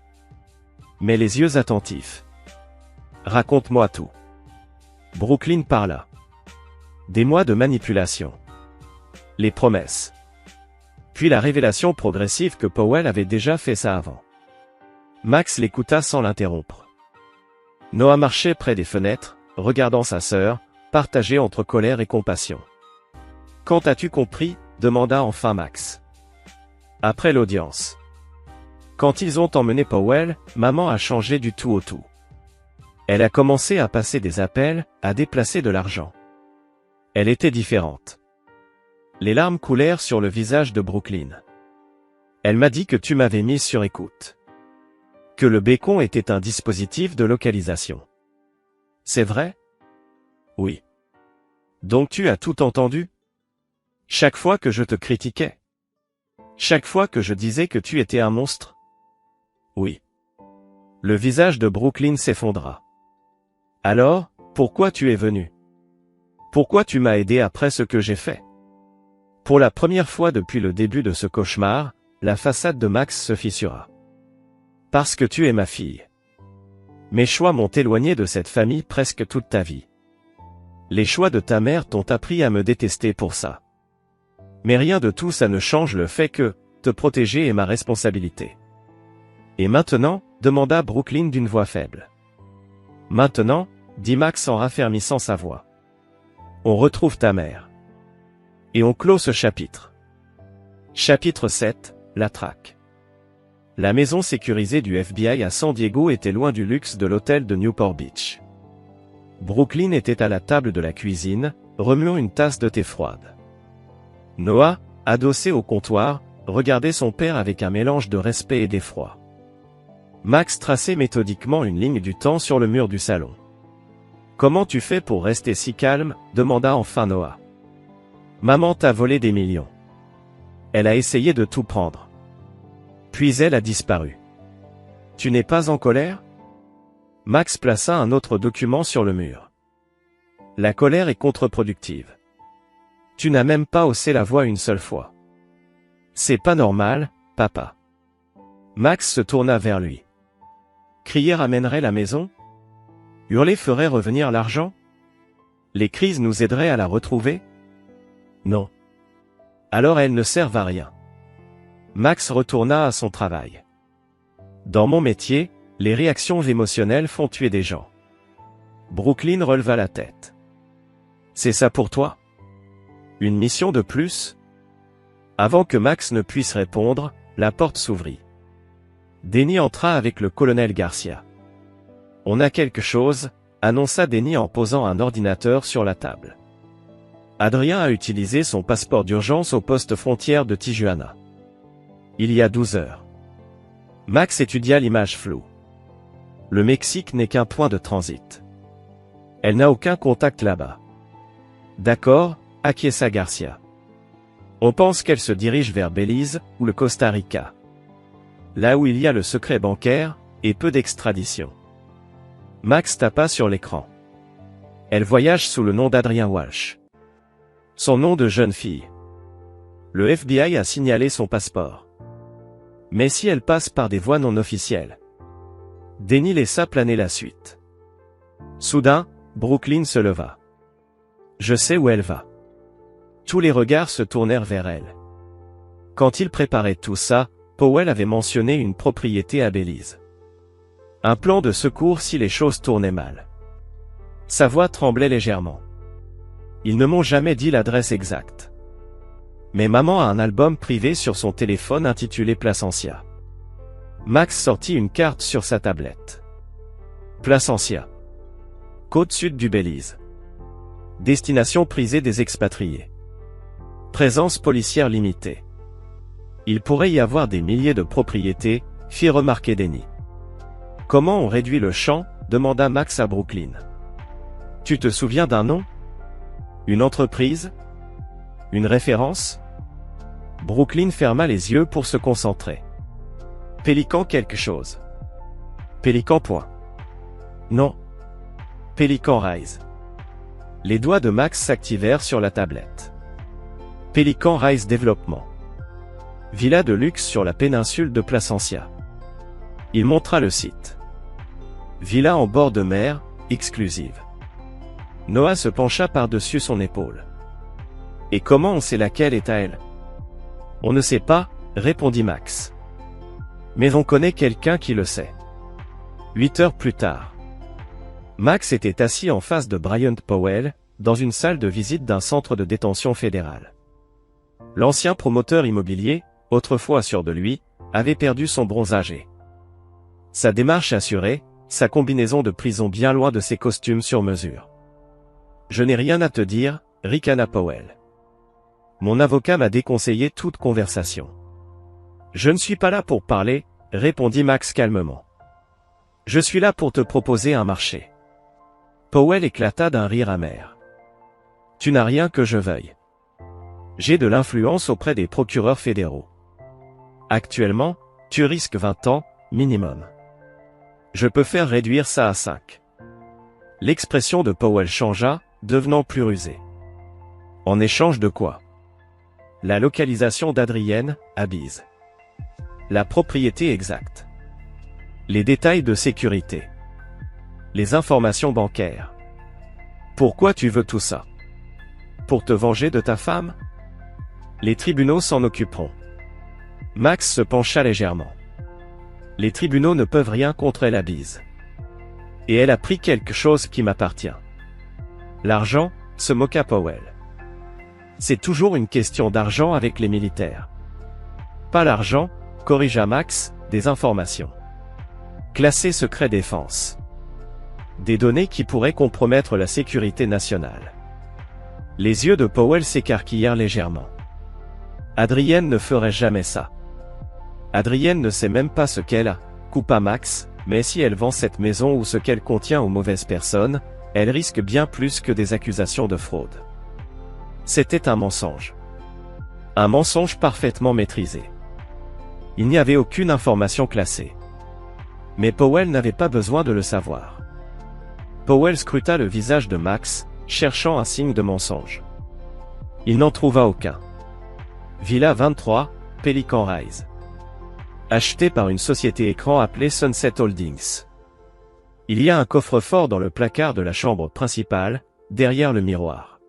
Mais les yeux attentifs. Raconte-moi tout. Brooklyn parla. Des mois de manipulation. Les promesses. Puis la révélation progressive que Powell avait déjà fait ça avant. Max l'écouta sans l'interrompre. Noah marchait près des fenêtres, regardant sa sœur, partagée entre colère et compassion. « Quand as-tu compris ?» demanda enfin Max. Après l'audience. Quand ils ont emmené Powell, maman a changé du tout au tout. Elle a commencé à passer des appels, à déplacer de l'argent. Elle était différente. Les larmes coulèrent sur le visage de Brooklyn. Elle m'a dit que tu m'avais mise sur écoute. Que le bécon était un dispositif de localisation. C'est vrai? Oui. Donc tu as tout entendu? Chaque fois que je te critiquais? Chaque fois que je disais que tu étais un monstre? Oui. Le visage de Brooklyn s'effondra. Alors, pourquoi tu es venu? Pourquoi tu m'as aidé après ce que j'ai fait? Pour la première fois depuis le début de ce cauchemar, la façade de Max se fissura. Parce que tu es ma fille. Mes choix m'ont éloigné de cette famille presque toute ta vie. Les choix de ta mère t'ont appris à me détester pour ça. Mais rien de tout ça ne change le fait que, te protéger est ma responsabilité. Et maintenant, demanda Brooklyn d'une voix faible. Maintenant, dit Max en raffermissant sa voix. On retrouve ta mère. Et on clôt ce chapitre. Chapitre 7, la traque. La maison sécurisée du FBI à San Diego était loin du luxe de l'hôtel de Newport Beach. Brooklyn était à la table de la cuisine, remuant une tasse de thé froide. Noah, adossé au comptoir, regardait son père avec un mélange de respect et d'effroi. Max traçait méthodiquement une ligne du temps sur le mur du salon. « Comment tu fais pour rester si calme ?» demanda enfin Noah. « Maman t'a volé des millions. Elle a essayé de tout prendre. Puis elle a disparu. Tu n'es pas en colère ?» Max plaça un autre document sur le mur. « La colère est contre-productive. Tu n'as même pas haussé la voix une seule fois. C'est pas normal, papa. » Max se tourna vers lui. Crier ramènerait la maison? Hurler ferait revenir l'argent? Les crises nous aideraient à la retrouver? Non. Alors elles ne servent à rien. Max retourna à son travail. Dans mon métier, les réactions émotionnelles font tuer des gens. Brooklyn releva la tête. C'est ça pour toi? Une mission de plus? Avant que Max ne puisse répondre, la porte s'ouvrit. Denny entra avec le colonel Garcia. « On a quelque chose », annonça Denny en posant un ordinateur sur la table. Adrien a utilisé son passeport d'urgence au poste frontière de Tijuana. Il y a 12 heures. Max étudia l'image floue. Le Mexique n'est qu'un point de transit. Elle n'a aucun contact là-bas. D'accord, acquiesça Garcia. On pense qu'elle se dirige vers Belize ou le Costa Rica. Là où il y a le secret bancaire et peu d'extradition. Max tapa sur l'écran. Elle voyage sous le nom d'Adrienne Walsh. Son nom de jeune fille. Le FBI a signalé son passeport. Mais si elle passe par des voies non officielles? Denny laissa planer la suite. Soudain, Brooklyn se leva. Je sais où elle va. Tous les regards se tournèrent vers elle. Quand il préparait tout ça, Powell avait mentionné une propriété à Belize. Un plan de secours si les choses tournaient mal. Sa voix tremblait légèrement. Ils ne m'ont jamais dit l'adresse exacte. Mais maman a un album privé sur son téléphone intitulé Placencia. Max sortit une carte sur sa tablette. Placencia. Côte sud du Belize. Destination prisée des expatriés. Présence policière limitée. Il pourrait y avoir des milliers de propriétés, fit remarquer Denny. Comment on réduit le champ? Demanda Max à Brooklyn. Tu te souviens d'un nom? Une entreprise? Une référence? Brooklyn ferma les yeux pour se concentrer. Pélican quelque chose. Pélican point. Non. Pélican Rise. Les doigts de Max s'activèrent sur la tablette. Pélican Rise Développement. Villa de luxe sur la péninsule de Placencia. Il montra le site. Villa en bord de mer, exclusive. Noah se pencha par-dessus son épaule. Et comment on sait laquelle est à elle? On ne sait pas, répondit Max. Mais on connaît quelqu'un qui le sait. 8 heures plus tard. Max était assis en face de Bryant Powell, dans une salle de visite d'un centre de détention fédéral. L'ancien promoteur immobilier, autrefois sûr de lui, avait perdu son bronzage. Sa démarche assurée, sa combinaison de prison bien loin de ses costumes sur mesure. Je n'ai rien à te dire, ricana Powell. Mon avocat m'a déconseillé toute conversation. Je ne suis pas là pour parler, répondit Max calmement. Je suis là pour te proposer un marché. Powell éclata d'un rire amer. Tu n'as rien que je veuille. J'ai de l'influence auprès des procureurs fédéraux. Actuellement, tu risques 20 ans, minimum. Je peux faire réduire ça à 5. L'expression de Powell changea, devenant plus rusée. En échange de quoi? La localisation d'Adrienne, à Belize. La propriété exacte. Les détails de sécurité. Les informations bancaires. Pourquoi tu veux tout ça? Pour te venger de ta femme? Les tribunaux s'en occuperont. Max se pencha légèrement. Les tribunaux ne peuvent rien contre elle à Belize. Et elle a pris quelque chose qui m'appartient. L'argent, se moqua Powell. C'est toujours une question d'argent avec les militaires. Pas l'argent, corrigea Max, des informations. Classé secret défense. Des données qui pourraient compromettre la sécurité nationale. Les yeux de Powell s'écarquillèrent légèrement. Adrienne ne ferait jamais ça. Adrienne ne sait même pas ce qu'elle a, coupa Max, mais si elle vend cette maison ou ce qu'elle contient aux mauvaises personnes, elle risque bien plus que des accusations de fraude. C'était un mensonge. Un mensonge parfaitement maîtrisé. Il n'y avait aucune information classée. Mais Powell n'avait pas besoin de le savoir. Powell scruta le visage de Max, cherchant un signe de mensonge. Il n'en trouva aucun. Villa 23, Pélican Rise. Acheté par une société écran appelée Sunset Holdings. Il y a un coffre-fort dans le placard de la chambre principale, derrière le miroir.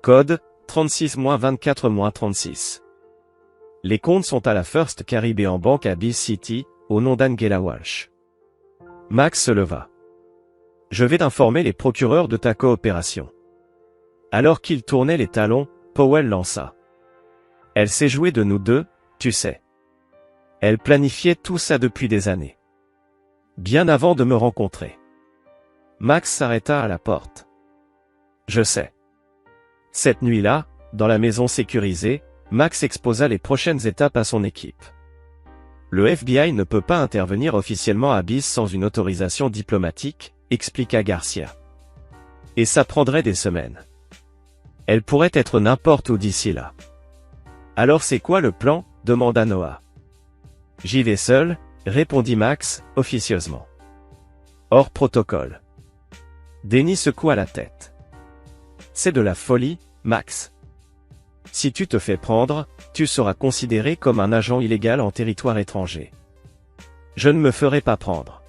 Code, 36-24-36. Les comptes sont à la First Caribbean Bank à Belize City, au nom d'Angela Walsh. Max se leva. Je vais t'informer les procureurs de ta coopération. Alors qu'il tournait les talons, Powell lança. Elle s'est jouée de nous deux, tu sais. Elle planifiait tout ça depuis des années. Bien avant de me rencontrer. Max s'arrêta à la porte. Je sais. Cette nuit-là, dans la maison sécurisée, Max exposa les prochaines étapes à son équipe. Le FBI ne peut pas intervenir officiellement à Belize sans une autorisation diplomatique, expliqua Garcia. Et ça prendrait des semaines. Elle pourrait être n'importe où d'ici là. Alors c'est quoi le plan? Demanda Noah. J'y vais seul, répondit Max, officieusement. Hors protocole. Denny secoua la tête. C'est de la folie, Max. Si tu te fais prendre, tu seras considéré comme un agent illégal en territoire étranger. Je ne me ferai pas prendre.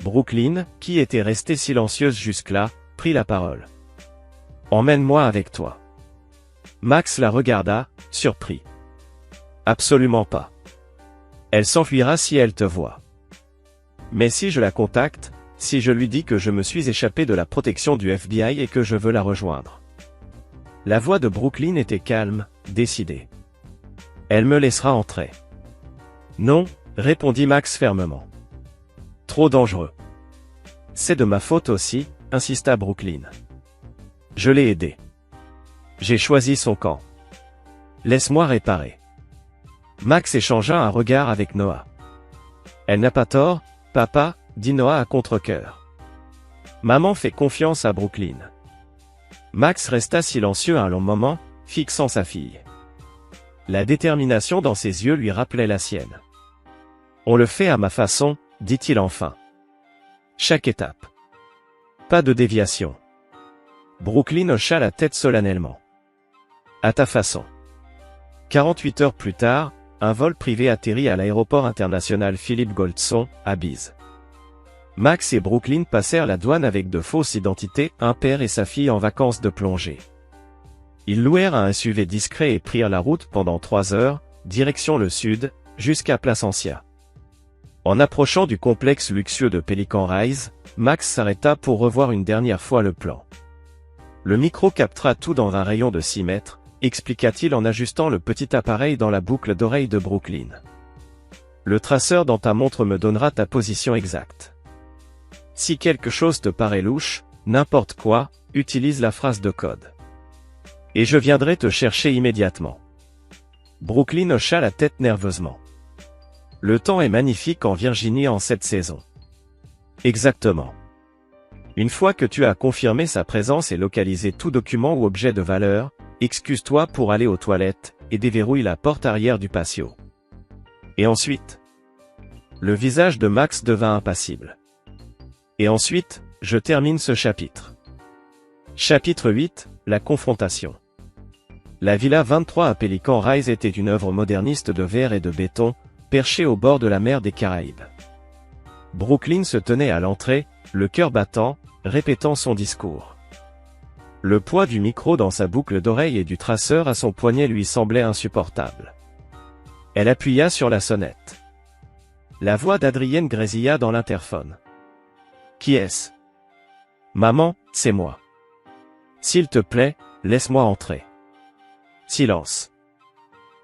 Brooklyn, qui était restée silencieuse jusque-là, prit la parole. Emmène-moi avec toi. Max la regarda, surpris. Absolument pas. Elle s'enfuira si elle te voit. Mais si je la contacte, si je lui dis que je me suis échappé de la protection du FBI et que je veux la rejoindre. La voix de Brooklyn était calme, décidée. Elle me laissera entrer. Non, répondit Max fermement. Trop dangereux. C'est de ma faute aussi, insista Brooklyn. Je l'ai aidé. J'ai choisi son camp. Laisse-moi réparer. Max échangea un regard avec Noah. Elle n'a pas tort, papa, dit Noah à contre-cœur. Maman fait confiance à Brooklyn. Max resta silencieux un long moment, fixant sa fille. La détermination dans ses yeux lui rappelait la sienne. On le fait à ma façon, dit-il enfin. Chaque étape. Pas de déviation. Brooklyn hocha la tête solennellement. À ta façon. 48 heures plus tard, un vol privé atterrit à l'aéroport international Philippe Goldson, à Bise. Max et Brooklyn passèrent la douane avec de fausses identités, un père et sa fille en vacances de plongée. Ils louèrent un SUV discret et prirent la route pendant 3 heures, direction le sud, jusqu'à Placencia. En approchant du complexe luxueux de Pelican Rise, Max s'arrêta pour revoir une dernière fois le plan. Le micro captera tout dans un rayon de 6 mètres, expliqua-t-il en ajustant le petit appareil dans la boucle d'oreille de Brooklyn. Le traceur dans ta montre me donnera ta position exacte. Si quelque chose te paraît louche, n'importe quoi, utilise la phrase de code. Et je viendrai te chercher immédiatement. Brooklyn hocha la tête nerveusement. Le temps est magnifique en Virginie en cette saison. Exactement. Une fois que tu as confirmé sa présence et localisé tout document ou objet de valeur, excuse-toi pour aller aux toilettes, et déverrouille la porte arrière du patio. Et ensuite? Le visage de Max devint impassible. Et ensuite, je termine ce chapitre. Chapitre 8, la confrontation. La Villa 23 à Pelican Rise était une œuvre moderniste de verre et de béton, perchée au bord de la mer des Caraïbes. Brooklyn se tenait à l'entrée, le cœur battant, répétant son discours. Le poids du micro dans sa boucle d'oreille et du traceur à son poignet lui semblait insupportable. Elle appuya sur la sonnette. La voix d'Adrienne grésilla dans l'interphone. Qui est-ce? Maman, c'est moi. S'il te plaît, laisse-moi entrer. Silence.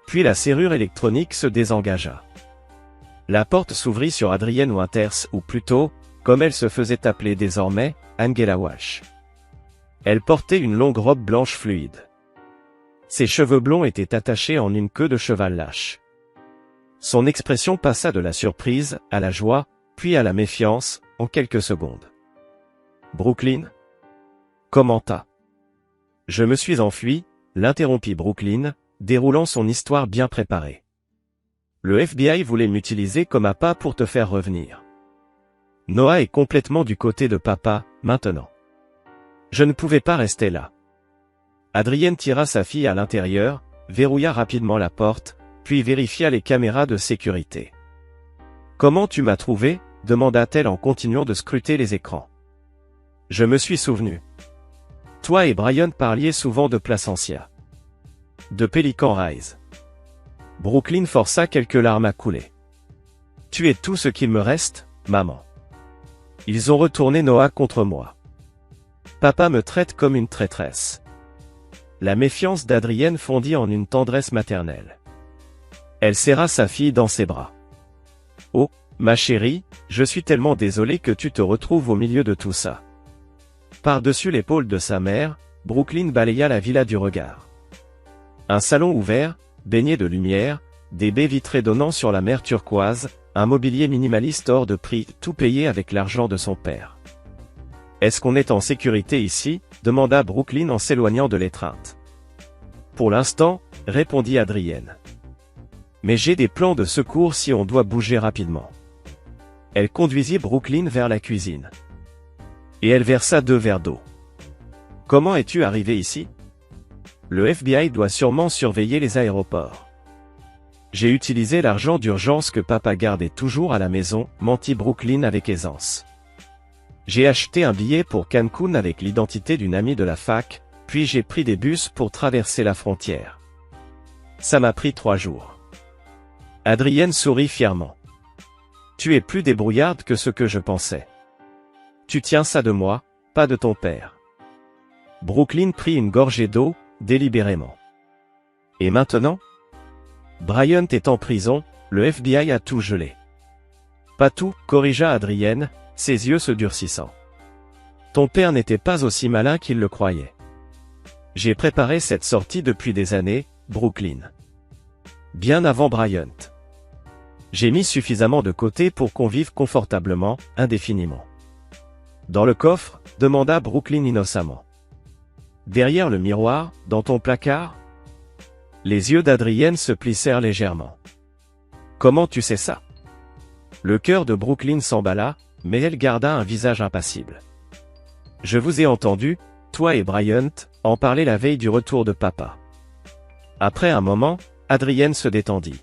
Puis la serrure électronique se désengagea. La porte s'ouvrit sur Adrienne Winters ou plutôt, comme elle se faisait appeler désormais, Angela Walsh. Elle portait une longue robe blanche fluide. Ses cheveux blonds étaient attachés en une queue de cheval lâche. Son expression passa de la surprise, à la joie, puis à la méfiance, en quelques secondes. Brooklyn? Commenta. Je me suis enfui, l'interrompit Brooklyn, déroulant son histoire bien préparée. Le FBI voulait m'utiliser comme appât pour te faire revenir. Noah est complètement du côté de papa, maintenant. Je ne pouvais pas rester là. Adrienne tira sa fille à l'intérieur, verrouilla rapidement la porte, puis vérifia les caméras de sécurité. Comment tu m'as trouvé? Demanda-t-elle en continuant de scruter les écrans. Je me suis souvenu. Toi et Brian parliez souvent de Placencia. De Pelican Rise. Brooklyn força quelques larmes à couler. Tu es tout ce qu'il me reste, maman. Ils ont retourné Noah contre moi. Papa me traite comme une traîtresse. La méfiance d'Adrienne fondit en une tendresse maternelle. Elle serra sa fille dans ses bras. Oh, ma chérie, je suis tellement désolé que tu te retrouves au milieu de tout ça. Par-dessus l'épaule de sa mère, Brooklyn balaya la villa du regard. Un salon ouvert, baigné de lumière, des baies vitrées donnant sur la mer turquoise, un mobilier minimaliste hors de prix, tout payé avec l'argent de son père. Est-ce qu'on est en sécurité ici? Demanda Brooklyn en s'éloignant de l'étreinte. Pour l'instant, répondit Adrienne. Mais j'ai des plans de secours si on doit bouger rapidement. Elle conduisit Brooklyn vers la cuisine. Et elle versa 2 verres d'eau. Comment es-tu arrivé ici? Le FBI doit sûrement surveiller les aéroports. J'ai utilisé l'argent d'urgence que papa gardait toujours à la maison, mentit Brooklyn avec aisance. J'ai acheté un billet pour Cancun avec l'identité d'une amie de la fac, puis j'ai pris des bus pour traverser la frontière. Ça m'a pris 3 jours. Adrienne sourit fièrement. Tu es plus débrouillarde que ce que je pensais. Tu tiens ça de moi, pas de ton père. Brooklyn prit une gorgée d'eau, délibérément. Et maintenant? Bryant est en prison, le FBI a tout gelé. Pas tout, corrigea Adrienne, ses yeux se durcissant. Ton père n'était pas aussi malin qu'il le croyait. J'ai préparé cette sortie depuis des années, Brooklyn. Bien avant Bryant. J'ai mis suffisamment de côté pour qu'on vive confortablement, indéfiniment. Dans le coffre? Demanda Brooklyn innocemment. Derrière le miroir, dans ton placard? Les yeux d'Adrienne se plissèrent légèrement. Comment tu sais ça? Le cœur de Brooklyn s'emballa, mais elle garda un visage impassible. Je vous ai entendu, toi et Bryant, en parler la veille du retour de papa. Après un moment, Adrienne se détendit.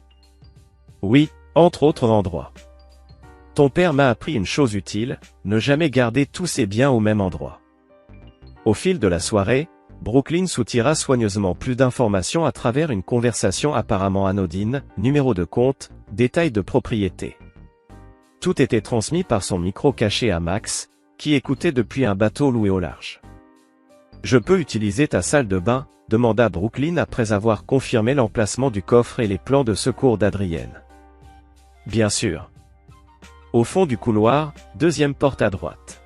Oui, entre autres endroits. Ton père m'a appris une chose utile, ne jamais garder tous ses biens au même endroit. Au fil de la soirée, Brooklyn soutira soigneusement plus d'informations à travers une conversation apparemment anodine, numéro de compte, détails de propriété. Tout était transmis par son micro caché à Max, qui écoutait depuis un bateau loué au large. Je peux utiliser ta salle de bain? Demanda Brooklyn après avoir confirmé l'emplacement du coffre et les plans de secours d'Adrienne. Bien sûr. Au fond du couloir, 2e porte à droite.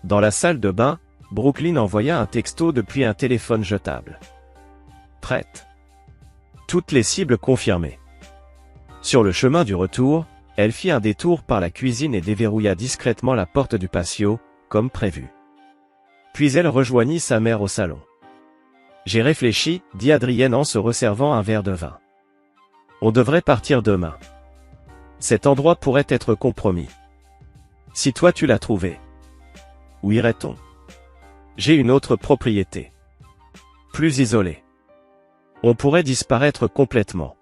Dans la salle de bain, Brooklyn envoya un texto depuis un téléphone jetable. Prête. Toutes les cibles confirmées. Sur le chemin du retour, elle fit un détour par la cuisine et déverrouilla discrètement la porte du patio, comme prévu. Puis elle rejoignit sa mère au salon. J'ai réfléchi, dit Adrienne en se resservant un verre de vin. On devrait partir demain. Cet endroit pourrait être compromis. Si toi tu l'as trouvé. Où irait-on? J'ai une autre propriété. Plus isolée. On pourrait disparaître complètement.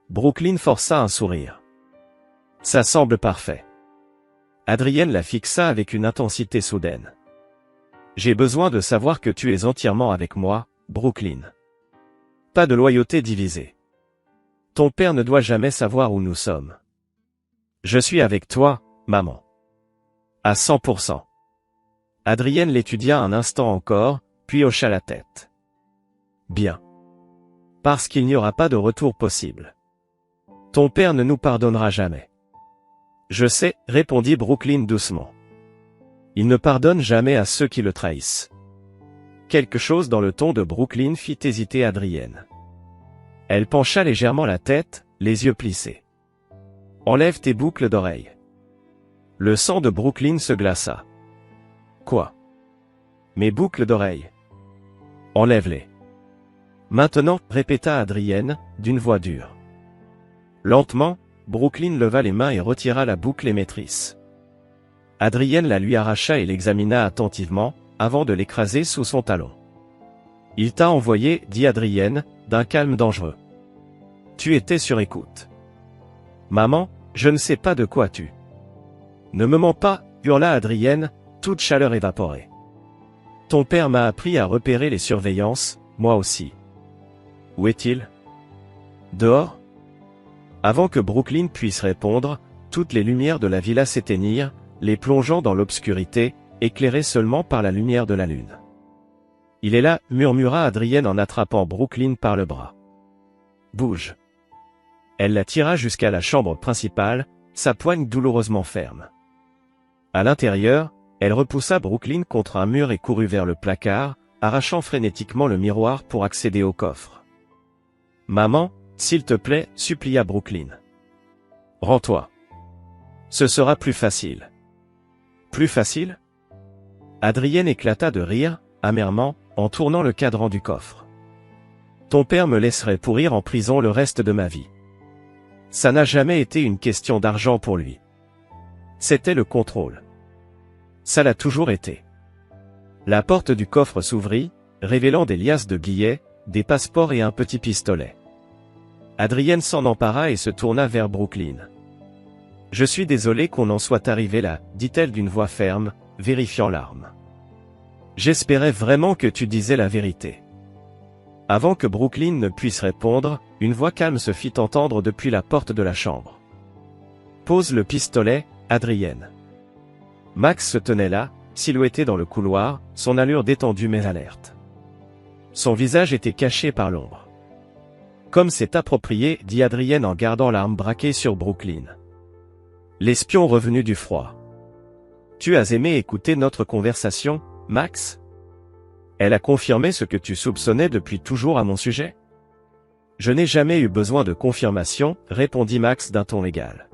Brooklyn força un sourire. Ça semble parfait. Adrienne la fixa avec une intensité soudaine. J'ai besoin de savoir que tu es entièrement avec moi, Brooklyn. Pas de loyauté divisée. Ton père ne doit jamais savoir où nous sommes. Je suis avec toi, maman. À 100%. Adrienne l'étudia un instant encore, puis hocha la tête. Bien. Parce qu'il n'y aura pas de retour possible. Ton père ne nous pardonnera jamais. Je sais, répondit Brooklyn doucement. Il ne pardonne jamais à ceux qui le trahissent. Quelque chose dans le ton de Brooklyn fit hésiter Adrienne. Elle pencha légèrement la tête, les yeux plissés. Enlève tes boucles d'oreilles. Le sang de Brooklyn se glaça. Quoi? Mes boucles d'oreilles. Enlève-les. Maintenant, répéta Adrienne, d'une voix dure. Lentement, Brooklyn leva les mains et retira la boucle émettrice. Adrienne la lui arracha et l'examina attentivement, avant de l'écraser sous son talon. Il t'a envoyé, dit Adrienne, d'un calme dangereux. Tu étais sur écoute. Maman, je ne sais pas de quoi tu. Ne me mens pas, hurla Adrienne, toute chaleur évaporée. Ton père m'a appris à repérer les surveillances, moi aussi. Où est-il? Dehors? Avant que Brooklyn puisse répondre, toutes les lumières de la villa s'éteignirent, les plongeant dans l'obscurité, éclairées seulement par la lumière de la lune. Il est là, murmura Adrienne en attrapant Brooklyn par le bras. Bouge. Elle la tira jusqu'à la chambre principale, sa poigne douloureusement ferme. À l'intérieur, elle repoussa Brooklyn contre un mur et courut vers le placard, arrachant frénétiquement le miroir pour accéder au coffre. Maman, s'il te plaît, supplia Brooklyn. Rends-toi. Ce sera plus facile. Plus facile? Adrienne éclata de rire, amèrement, en tournant le cadran du coffre. Ton père me laisserait pourrir en prison le reste de ma vie. Ça n'a jamais été une question d'argent pour lui. C'était le contrôle. Ça l'a toujours été. La porte du coffre s'ouvrit, révélant des liasses de billets, des passeports et un petit pistolet. Adrienne s'en empara et se tourna vers Brooklyn. « Je suis désolé qu'on en soit arrivé là, dit-elle d'une voix ferme, vérifiant l'arme. J'espérais vraiment que tu disais la vérité. » Avant que Brooklyn ne puisse répondre, une voix calme se fit entendre depuis la porte de la chambre. « Pose le pistolet, Adrienne. » Max se tenait là, silhouetté dans le couloir, son allure détendue mais alerte. Son visage était caché par l'ombre. « Comme c'est approprié, dit Adrienne en gardant l'arme braquée sur Brooklyn. L'espion revenu du froid. Tu as aimé écouter notre conversation, Max ? Elle a confirmé ce que tu soupçonnais depuis toujours à mon sujet ? Je n'ai jamais eu besoin de confirmation, répondit Max d'un ton égal.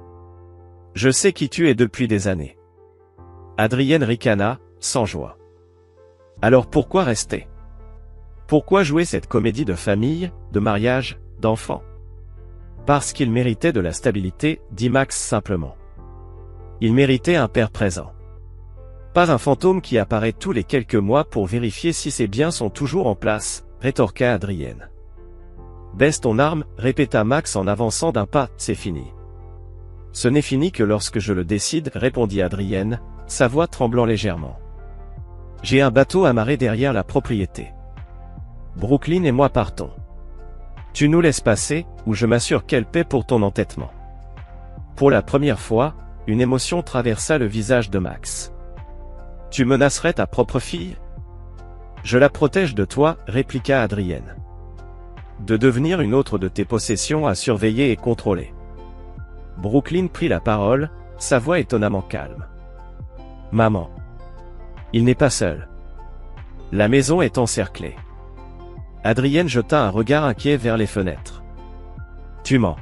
Je sais qui tu es depuis des années. Adrienne ricana, sans joie. Alors pourquoi rester ? Pourquoi jouer cette comédie de famille, de mariage, d'enfant ? Parce qu'il méritait de la stabilité, dit Max simplement. Il méritait un père présent. Pas un fantôme qui apparaît tous les quelques mois pour vérifier si ses biens sont toujours en place, rétorqua Adrienne. Baisse ton arme, répéta Max en avançant d'un pas, c'est fini. Ce n'est fini que lorsque je le décide, répondit Adrienne, sa voix tremblant légèrement. J'ai un bateau amarré derrière la propriété. Brooklyn et moi partons. Tu nous laisses passer, ou je m'assure qu'elle paie pour ton entêtement. Pour la première fois, une émotion traversa le visage de Max. Tu menacerais ta propre fille ? Je la protège de toi, répliqua Adrienne. De devenir une autre de tes possessions à surveiller et contrôler. Brooklyn prit la parole, sa voix étonnamment calme. Maman. Il n'est pas seul. La maison est encerclée. Adrienne jeta un regard inquiet vers les fenêtres. Tu mens.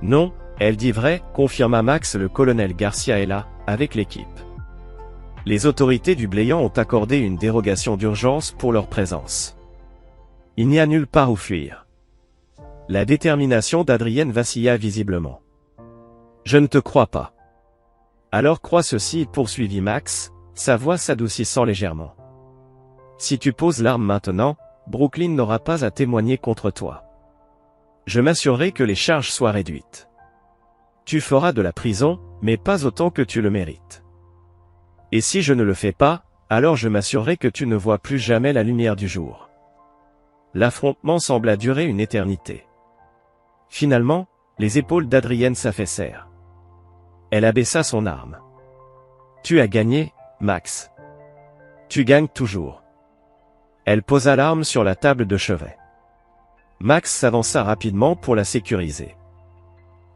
Non, elle dit vrai, confirma Max. Le colonel Garcia est là, avec l'équipe. Les autorités du Bléant ont accordé une dérogation d'urgence pour leur présence. Il n'y a nulle part où fuir. La détermination d'Adrienne vacilla visiblement. Je ne te crois pas. Alors crois ceci, poursuivit Max, sa voix s'adoucissant légèrement. Si tu poses l'arme maintenant, Brooklyn n'aura pas à témoigner contre toi. Je m'assurerai que les charges soient réduites. Tu feras de la prison, mais pas autant que tu le mérites. Et si je ne le fais pas, alors je m'assurerai que tu ne vois plus jamais la lumière du jour. L'affrontement sembla durer une éternité. Finalement, les épaules d'Adrienne s'affaissèrent. Elle abaissa son arme. Tu as gagné, Max. Tu gagnes toujours. Elle posa l'arme sur la table de chevet. Max s'avança rapidement pour la sécuriser.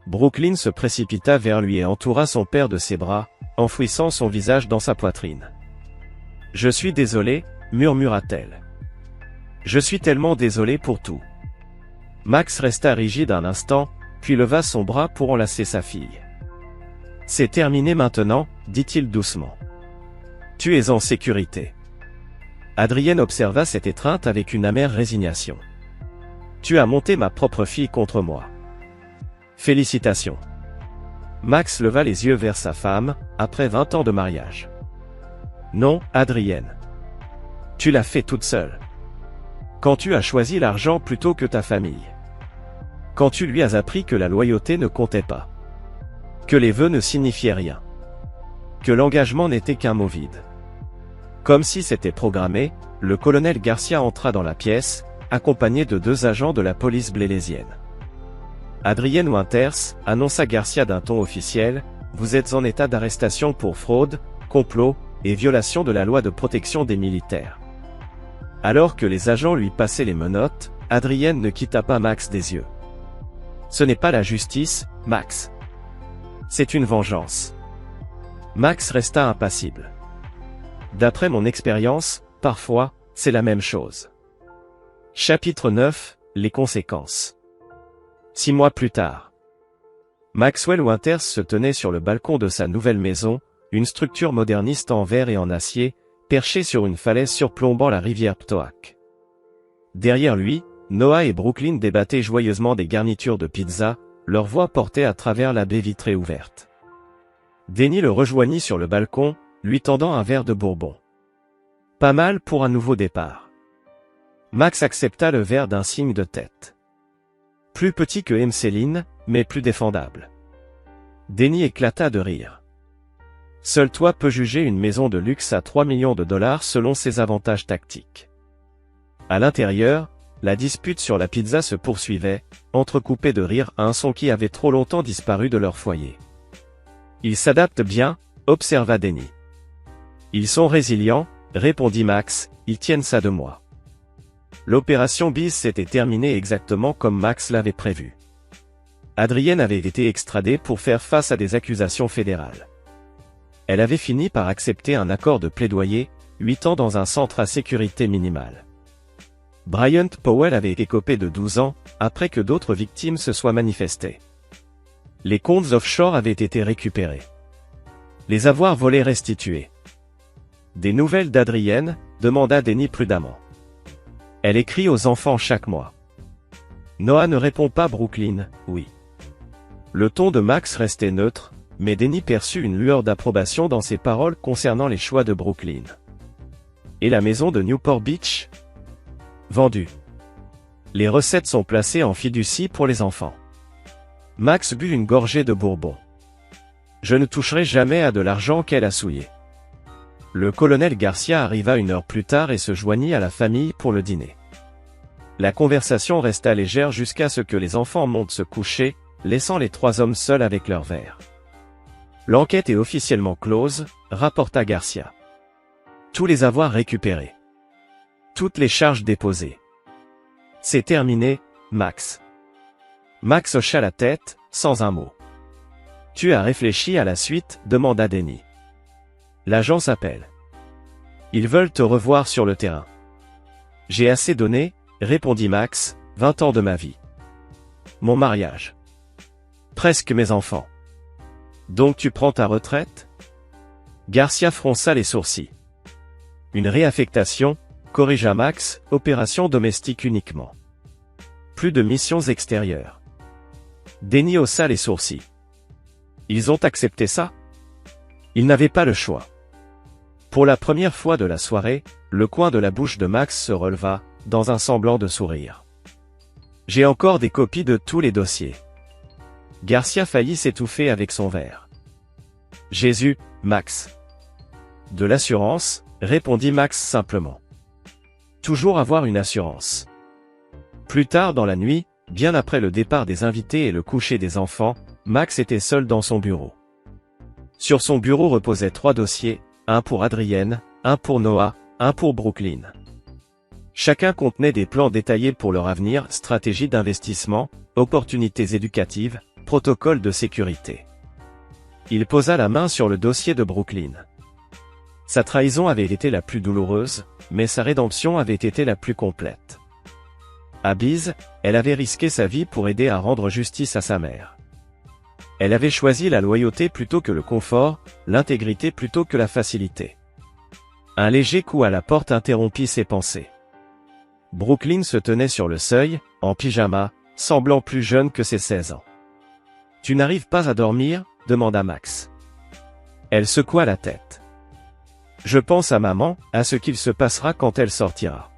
Brooklyn se précipita vers lui et entoura son père de ses bras, enfouissant son visage dans sa poitrine. « Je suis désolé, murmura-t-elle. Je suis tellement désolé pour tout. » Max resta rigide un instant, puis leva son bras pour enlacer sa fille. « C'est terminé maintenant, dit-il doucement. Tu es en sécurité. » Adrienne observa cette étreinte avec une amère résignation. « Tu as monté ma propre fille contre moi. Félicitations. » Max leva les yeux vers sa femme, après 20 ans de mariage. « Non, Adrienne. Tu l'as fait toute seule. Quand tu as choisi l'argent plutôt que ta famille. Quand tu lui as appris que la loyauté ne comptait pas. Que les vœux ne signifiaient rien. Que l'engagement n'était qu'un mot vide. » Comme si c'était programmé, le colonel Garcia entra dans la pièce, accompagné de 2 agents de la police blélésienne. Adrienne Winters, annonça Garcia d'un ton officiel, vous êtes en état d'arrestation pour fraude, complot, et violation de la loi de protection des militaires. Alors que les agents lui passaient les menottes, Adrienne ne quitta pas Max des yeux. Ce n'est pas la justice, Max. C'est une vengeance. Max resta impassible. D'après mon expérience, parfois, c'est la même chose. Chapitre 9, les conséquences. 6 mois plus tard. Maxwell Winters se tenait sur le balcon de sa nouvelle maison, une structure moderniste en verre et en acier, perché sur une falaise surplombant la rivière Ptoak. Derrière lui, Noah et Brooklyn débattaient joyeusement des garnitures de pizza, leur voix portée à travers la baie vitrée ouverte. Denny le rejoignit sur le balcon, lui tendant un verre de bourbon. Pas mal pour un nouveau départ. Max accepta le verre d'un signe de tête. Plus petit que Céline, mais plus défendable. Denny éclata de rire. Seul toi peux juger une maison de luxe à 3 millions de dollars selon ses avantages tactiques. À l'intérieur, la dispute sur la pizza se poursuivait, entrecoupée de rires à un son qui avait trop longtemps disparu de leur foyer. Ils s'adaptent bien, observa Denny. Ils sont résilients, répondit Max, ils tiennent ça de moi. L'opération Bise s'était terminée exactement comme Max l'avait prévu. Adrienne avait été extradée pour faire face à des accusations fédérales. Elle avait fini par accepter un accord de plaidoyer, 8 ans dans un centre à sécurité minimale. Bryant Powell avait écopé de 12 ans, après que d'autres victimes se soient manifestées. Les comptes offshore avaient été récupérés. Les avoirs volés restitués. Des nouvelles d'Adrienne, demanda Denny prudemment. Elle écrit aux enfants chaque mois. Noah ne répond pas. Brooklyn, oui. Le ton de Max restait neutre, mais Denny perçut une lueur d'approbation dans ses paroles concernant les choix de Brooklyn. Et la maison de Newport Beach? Vendue. Les recettes sont placées en fiducie pour les enfants. Max but une gorgée de bourbon. Je ne toucherai jamais à de l'argent qu'elle a souillé. Le colonel Garcia arriva 1 heure plus tard et se joignit à la famille pour le dîner. La conversation resta légère jusqu'à ce que les enfants montent se coucher, laissant les 3 hommes seuls avec leurs verres. L'enquête est officiellement close, rapporta Garcia. Tous les avoirs récupérés. Toutes les charges déposées. C'est terminé, Max. Max hocha la tête, sans un mot. Tu as réfléchi à la suite, demanda Denny. L'agent s'appelle. Ils veulent te revoir sur le terrain. J'ai assez donné, répondit Max, 20 ans de ma vie. Mon mariage. Presque mes enfants. Donc tu prends ta retraite? Garcia fronça les sourcils. Une réaffectation, corrigea Max, opération domestique uniquement. Plus de missions extérieures. Denny haussa les sourcils. Ils ont accepté ça? Ils n'avaient pas le choix. Pour la première fois de la soirée, le coin de la bouche de Max se releva, dans un semblant de sourire. J'ai encore des copies de tous les dossiers. Garcia faillit s'étouffer avec son verre. Jésus, Max. De l'assurance, répondit Max simplement. Toujours avoir une assurance. Plus tard dans la nuit, bien après le départ des invités et le coucher des enfants, Max était seul dans son bureau. Sur son bureau reposaient 3 dossiers, un pour Adrienne, un pour Noah, un pour Brooklyn. Chacun contenait des plans détaillés pour leur avenir, stratégies d'investissement, opportunités éducatives, protocoles de sécurité. Il posa la main sur le dossier de Brooklyn. Sa trahison avait été la plus douloureuse, mais sa rédemption avait été la plus complète. À Bise, elle avait risqué sa vie pour aider à rendre justice à sa mère. Elle avait choisi la loyauté plutôt que le confort, l'intégrité plutôt que la facilité. Un léger coup à la porte interrompit ses pensées. Brooklyn se tenait sur le seuil, en pyjama, semblant plus jeune que ses 16 ans. « Tu n'arrives pas à dormir ?» demanda Max. Elle secoua la tête. « Je pense à maman, à ce qu'il se passera quand elle sortira.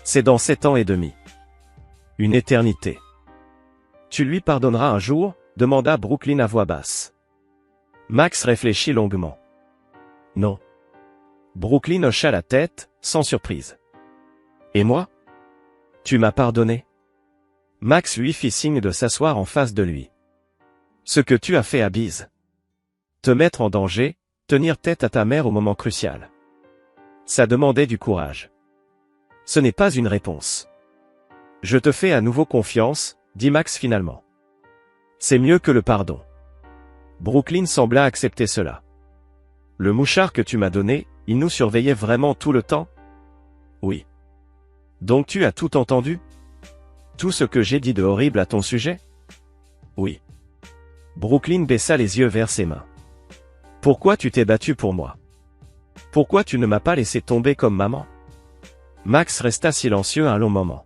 C'est dans 7 ans et demi. Une éternité. Tu lui pardonneras un jour ?» demanda Brooklyn à voix basse. Max réfléchit longuement. Non. Brooklyn hocha la tête, sans surprise. Et moi? Tu m'as pardonné? Max lui fit signe de s'asseoir en face de lui. Ce que tu as fait à Bise. Te mettre en danger, tenir tête à ta mère au moment crucial. Ça demandait du courage. Ce n'est pas une réponse. Je te fais à nouveau confiance, dit Max finalement. C'est mieux que le pardon. Brooklyn sembla accepter cela. Le mouchard que tu m'as donné, il nous surveillait vraiment tout le temps? Oui. Donc tu as tout entendu? Tout ce que j'ai dit de horrible à ton sujet? Oui. Brooklyn baissa les yeux vers ses mains. Pourquoi tu t'es battu pour moi? Pourquoi tu ne m'as pas laissé tomber comme maman? Max resta silencieux un long moment.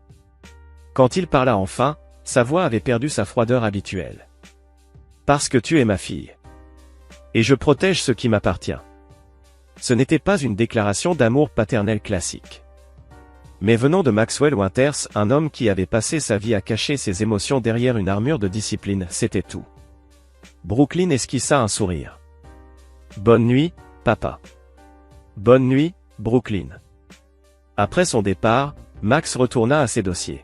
Quand il parla enfin, sa voix avait perdu sa froideur habituelle. Parce que tu es ma fille. Et je protège ce qui m'appartient. Ce n'était pas une déclaration d'amour paternel classique. Mais venant de Maxwell Winters, un homme qui avait passé sa vie à cacher ses émotions derrière une armure de discipline, c'était tout. Brooklyn esquissa un sourire. Bonne nuit, papa. Bonne nuit, Brooklyn. Après son départ, Max retourna à ses dossiers.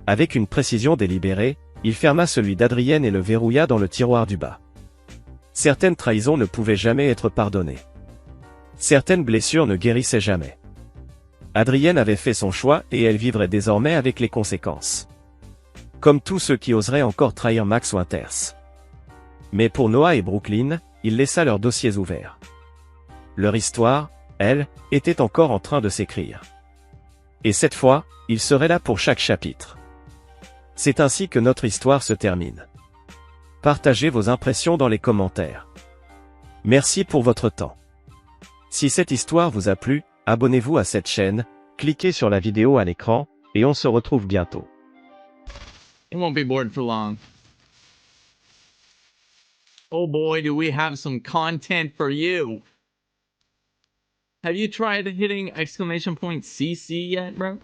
Avec une précision délibérée, il ferma celui d'Adrienne et le verrouilla dans le tiroir du bas. Certaines trahisons ne pouvaient jamais être pardonnées. Certaines blessures ne guérissaient jamais. Adrienne avait fait son choix et elle vivrait désormais avec les conséquences. Comme tous ceux qui oseraient encore trahir Max Winters. Mais pour Noah et Brooklyn, il laissa leurs dossiers ouverts. Leur histoire, elle, était encore en train de s'écrire. Et cette fois, il serait là pour chaque chapitre. C'est ainsi que notre histoire se termine. Partagez vos impressions dans les commentaires. Merci pour votre temps. Si cette histoire vous a plu, abonnez-vous à cette chaîne, cliquez sur la vidéo à l'écran, et on se retrouve bientôt. It won't be bored for long. Oh boy, do we have some content for you. Have you tried hitting exclamation point CC yet, bro?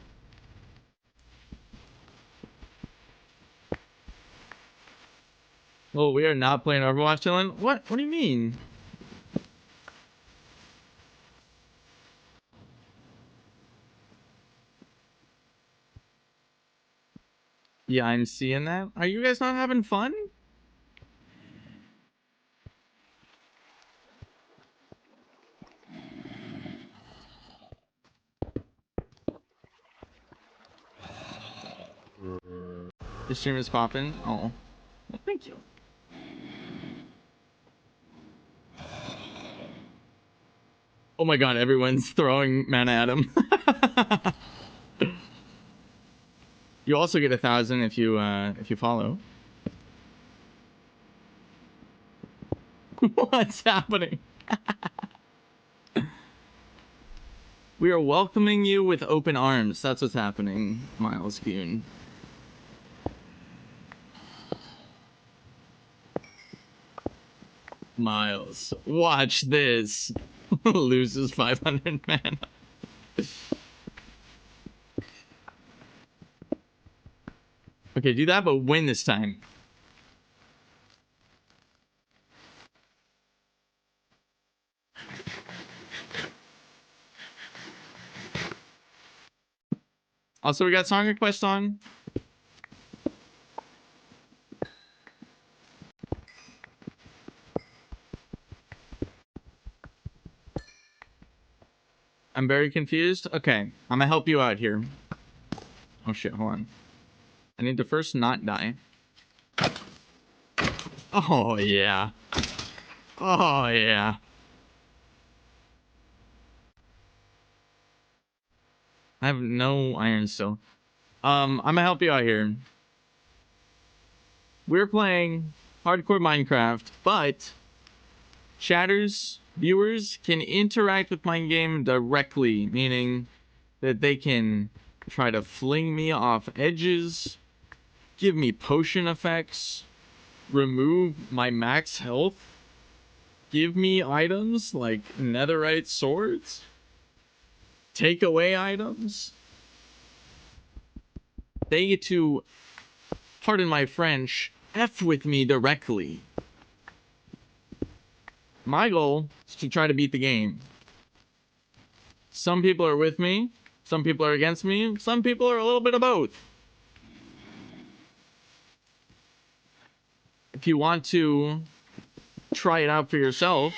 Oh, we are not playing Overwatch, Dylan? What do you mean? Yeah, I'm seeing that. Are you guys not having fun? The stream is popping. Oh, well, thank you. Oh my god, everyone's throwing mana at him. You also get 1,000 if you follow. What's happening? We are welcoming you with open arms. That's what's happening, Miles Kuhn. Miles, watch this. Loses 500 mana. Okay, do that, but win this time. Also, we got song request on. I'm very confused. Okay, I'm gonna help you out here. Oh shit, hold on. I need to first not die. Oh yeah. Oh yeah. I have no iron still. I'm gonna help you out here. We're playing hardcore Minecraft, but chatters, viewers can interact with my game directly, meaning that they can try to fling me off edges, give me potion effects, remove my max health, give me items like netherite swords, take away items. They get to, pardon my French, F with me directly. My goal is to try to beat the game. Some people are with me, some people are against me, some people are a little bit of both. If you want to try it out for yourself,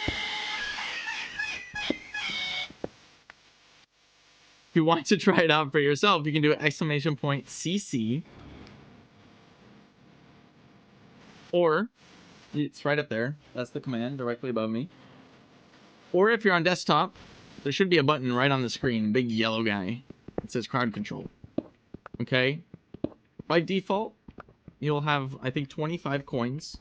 you can do exclamation point CC. Or, it's right up there. That's the command directly above me. Or if you're on desktop, there should be a button right on the screen, big yellow guy. It says crowd control. Okay? By default, you'll have, I think, 25 coins.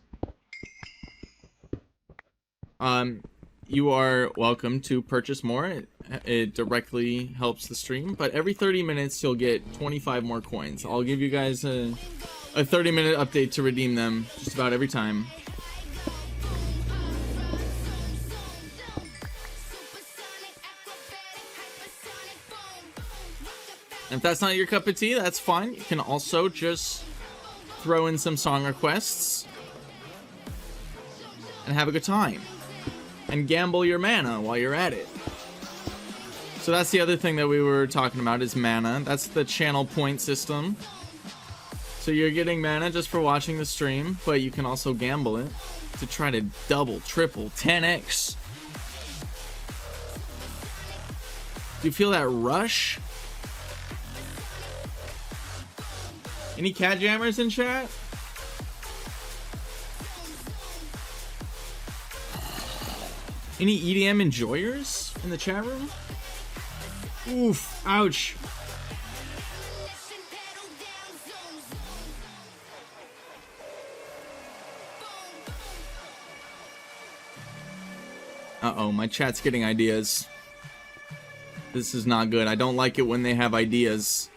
you are welcome to purchase more. It directly helps the stream, but every 30 minutes you'll get 25 more coins. I'll give you guys a 30-minute update to redeem them just about every time. And if that's not your cup of tea, that's fine. You can also just throw in some song requests and have a good time. And gamble your mana while you're at it. So that's the other thing that we were talking about is mana. That's the channel point system. So you're getting mana just for watching the stream, but you can also gamble it to try to double, triple, 10x. Do you feel that rush? Any cat jammers in chat? Any EDM enjoyers in the chat room? Oof, ouch. Uh-oh, my chat's getting ideas. This is not good. I don't like it when they have ideas.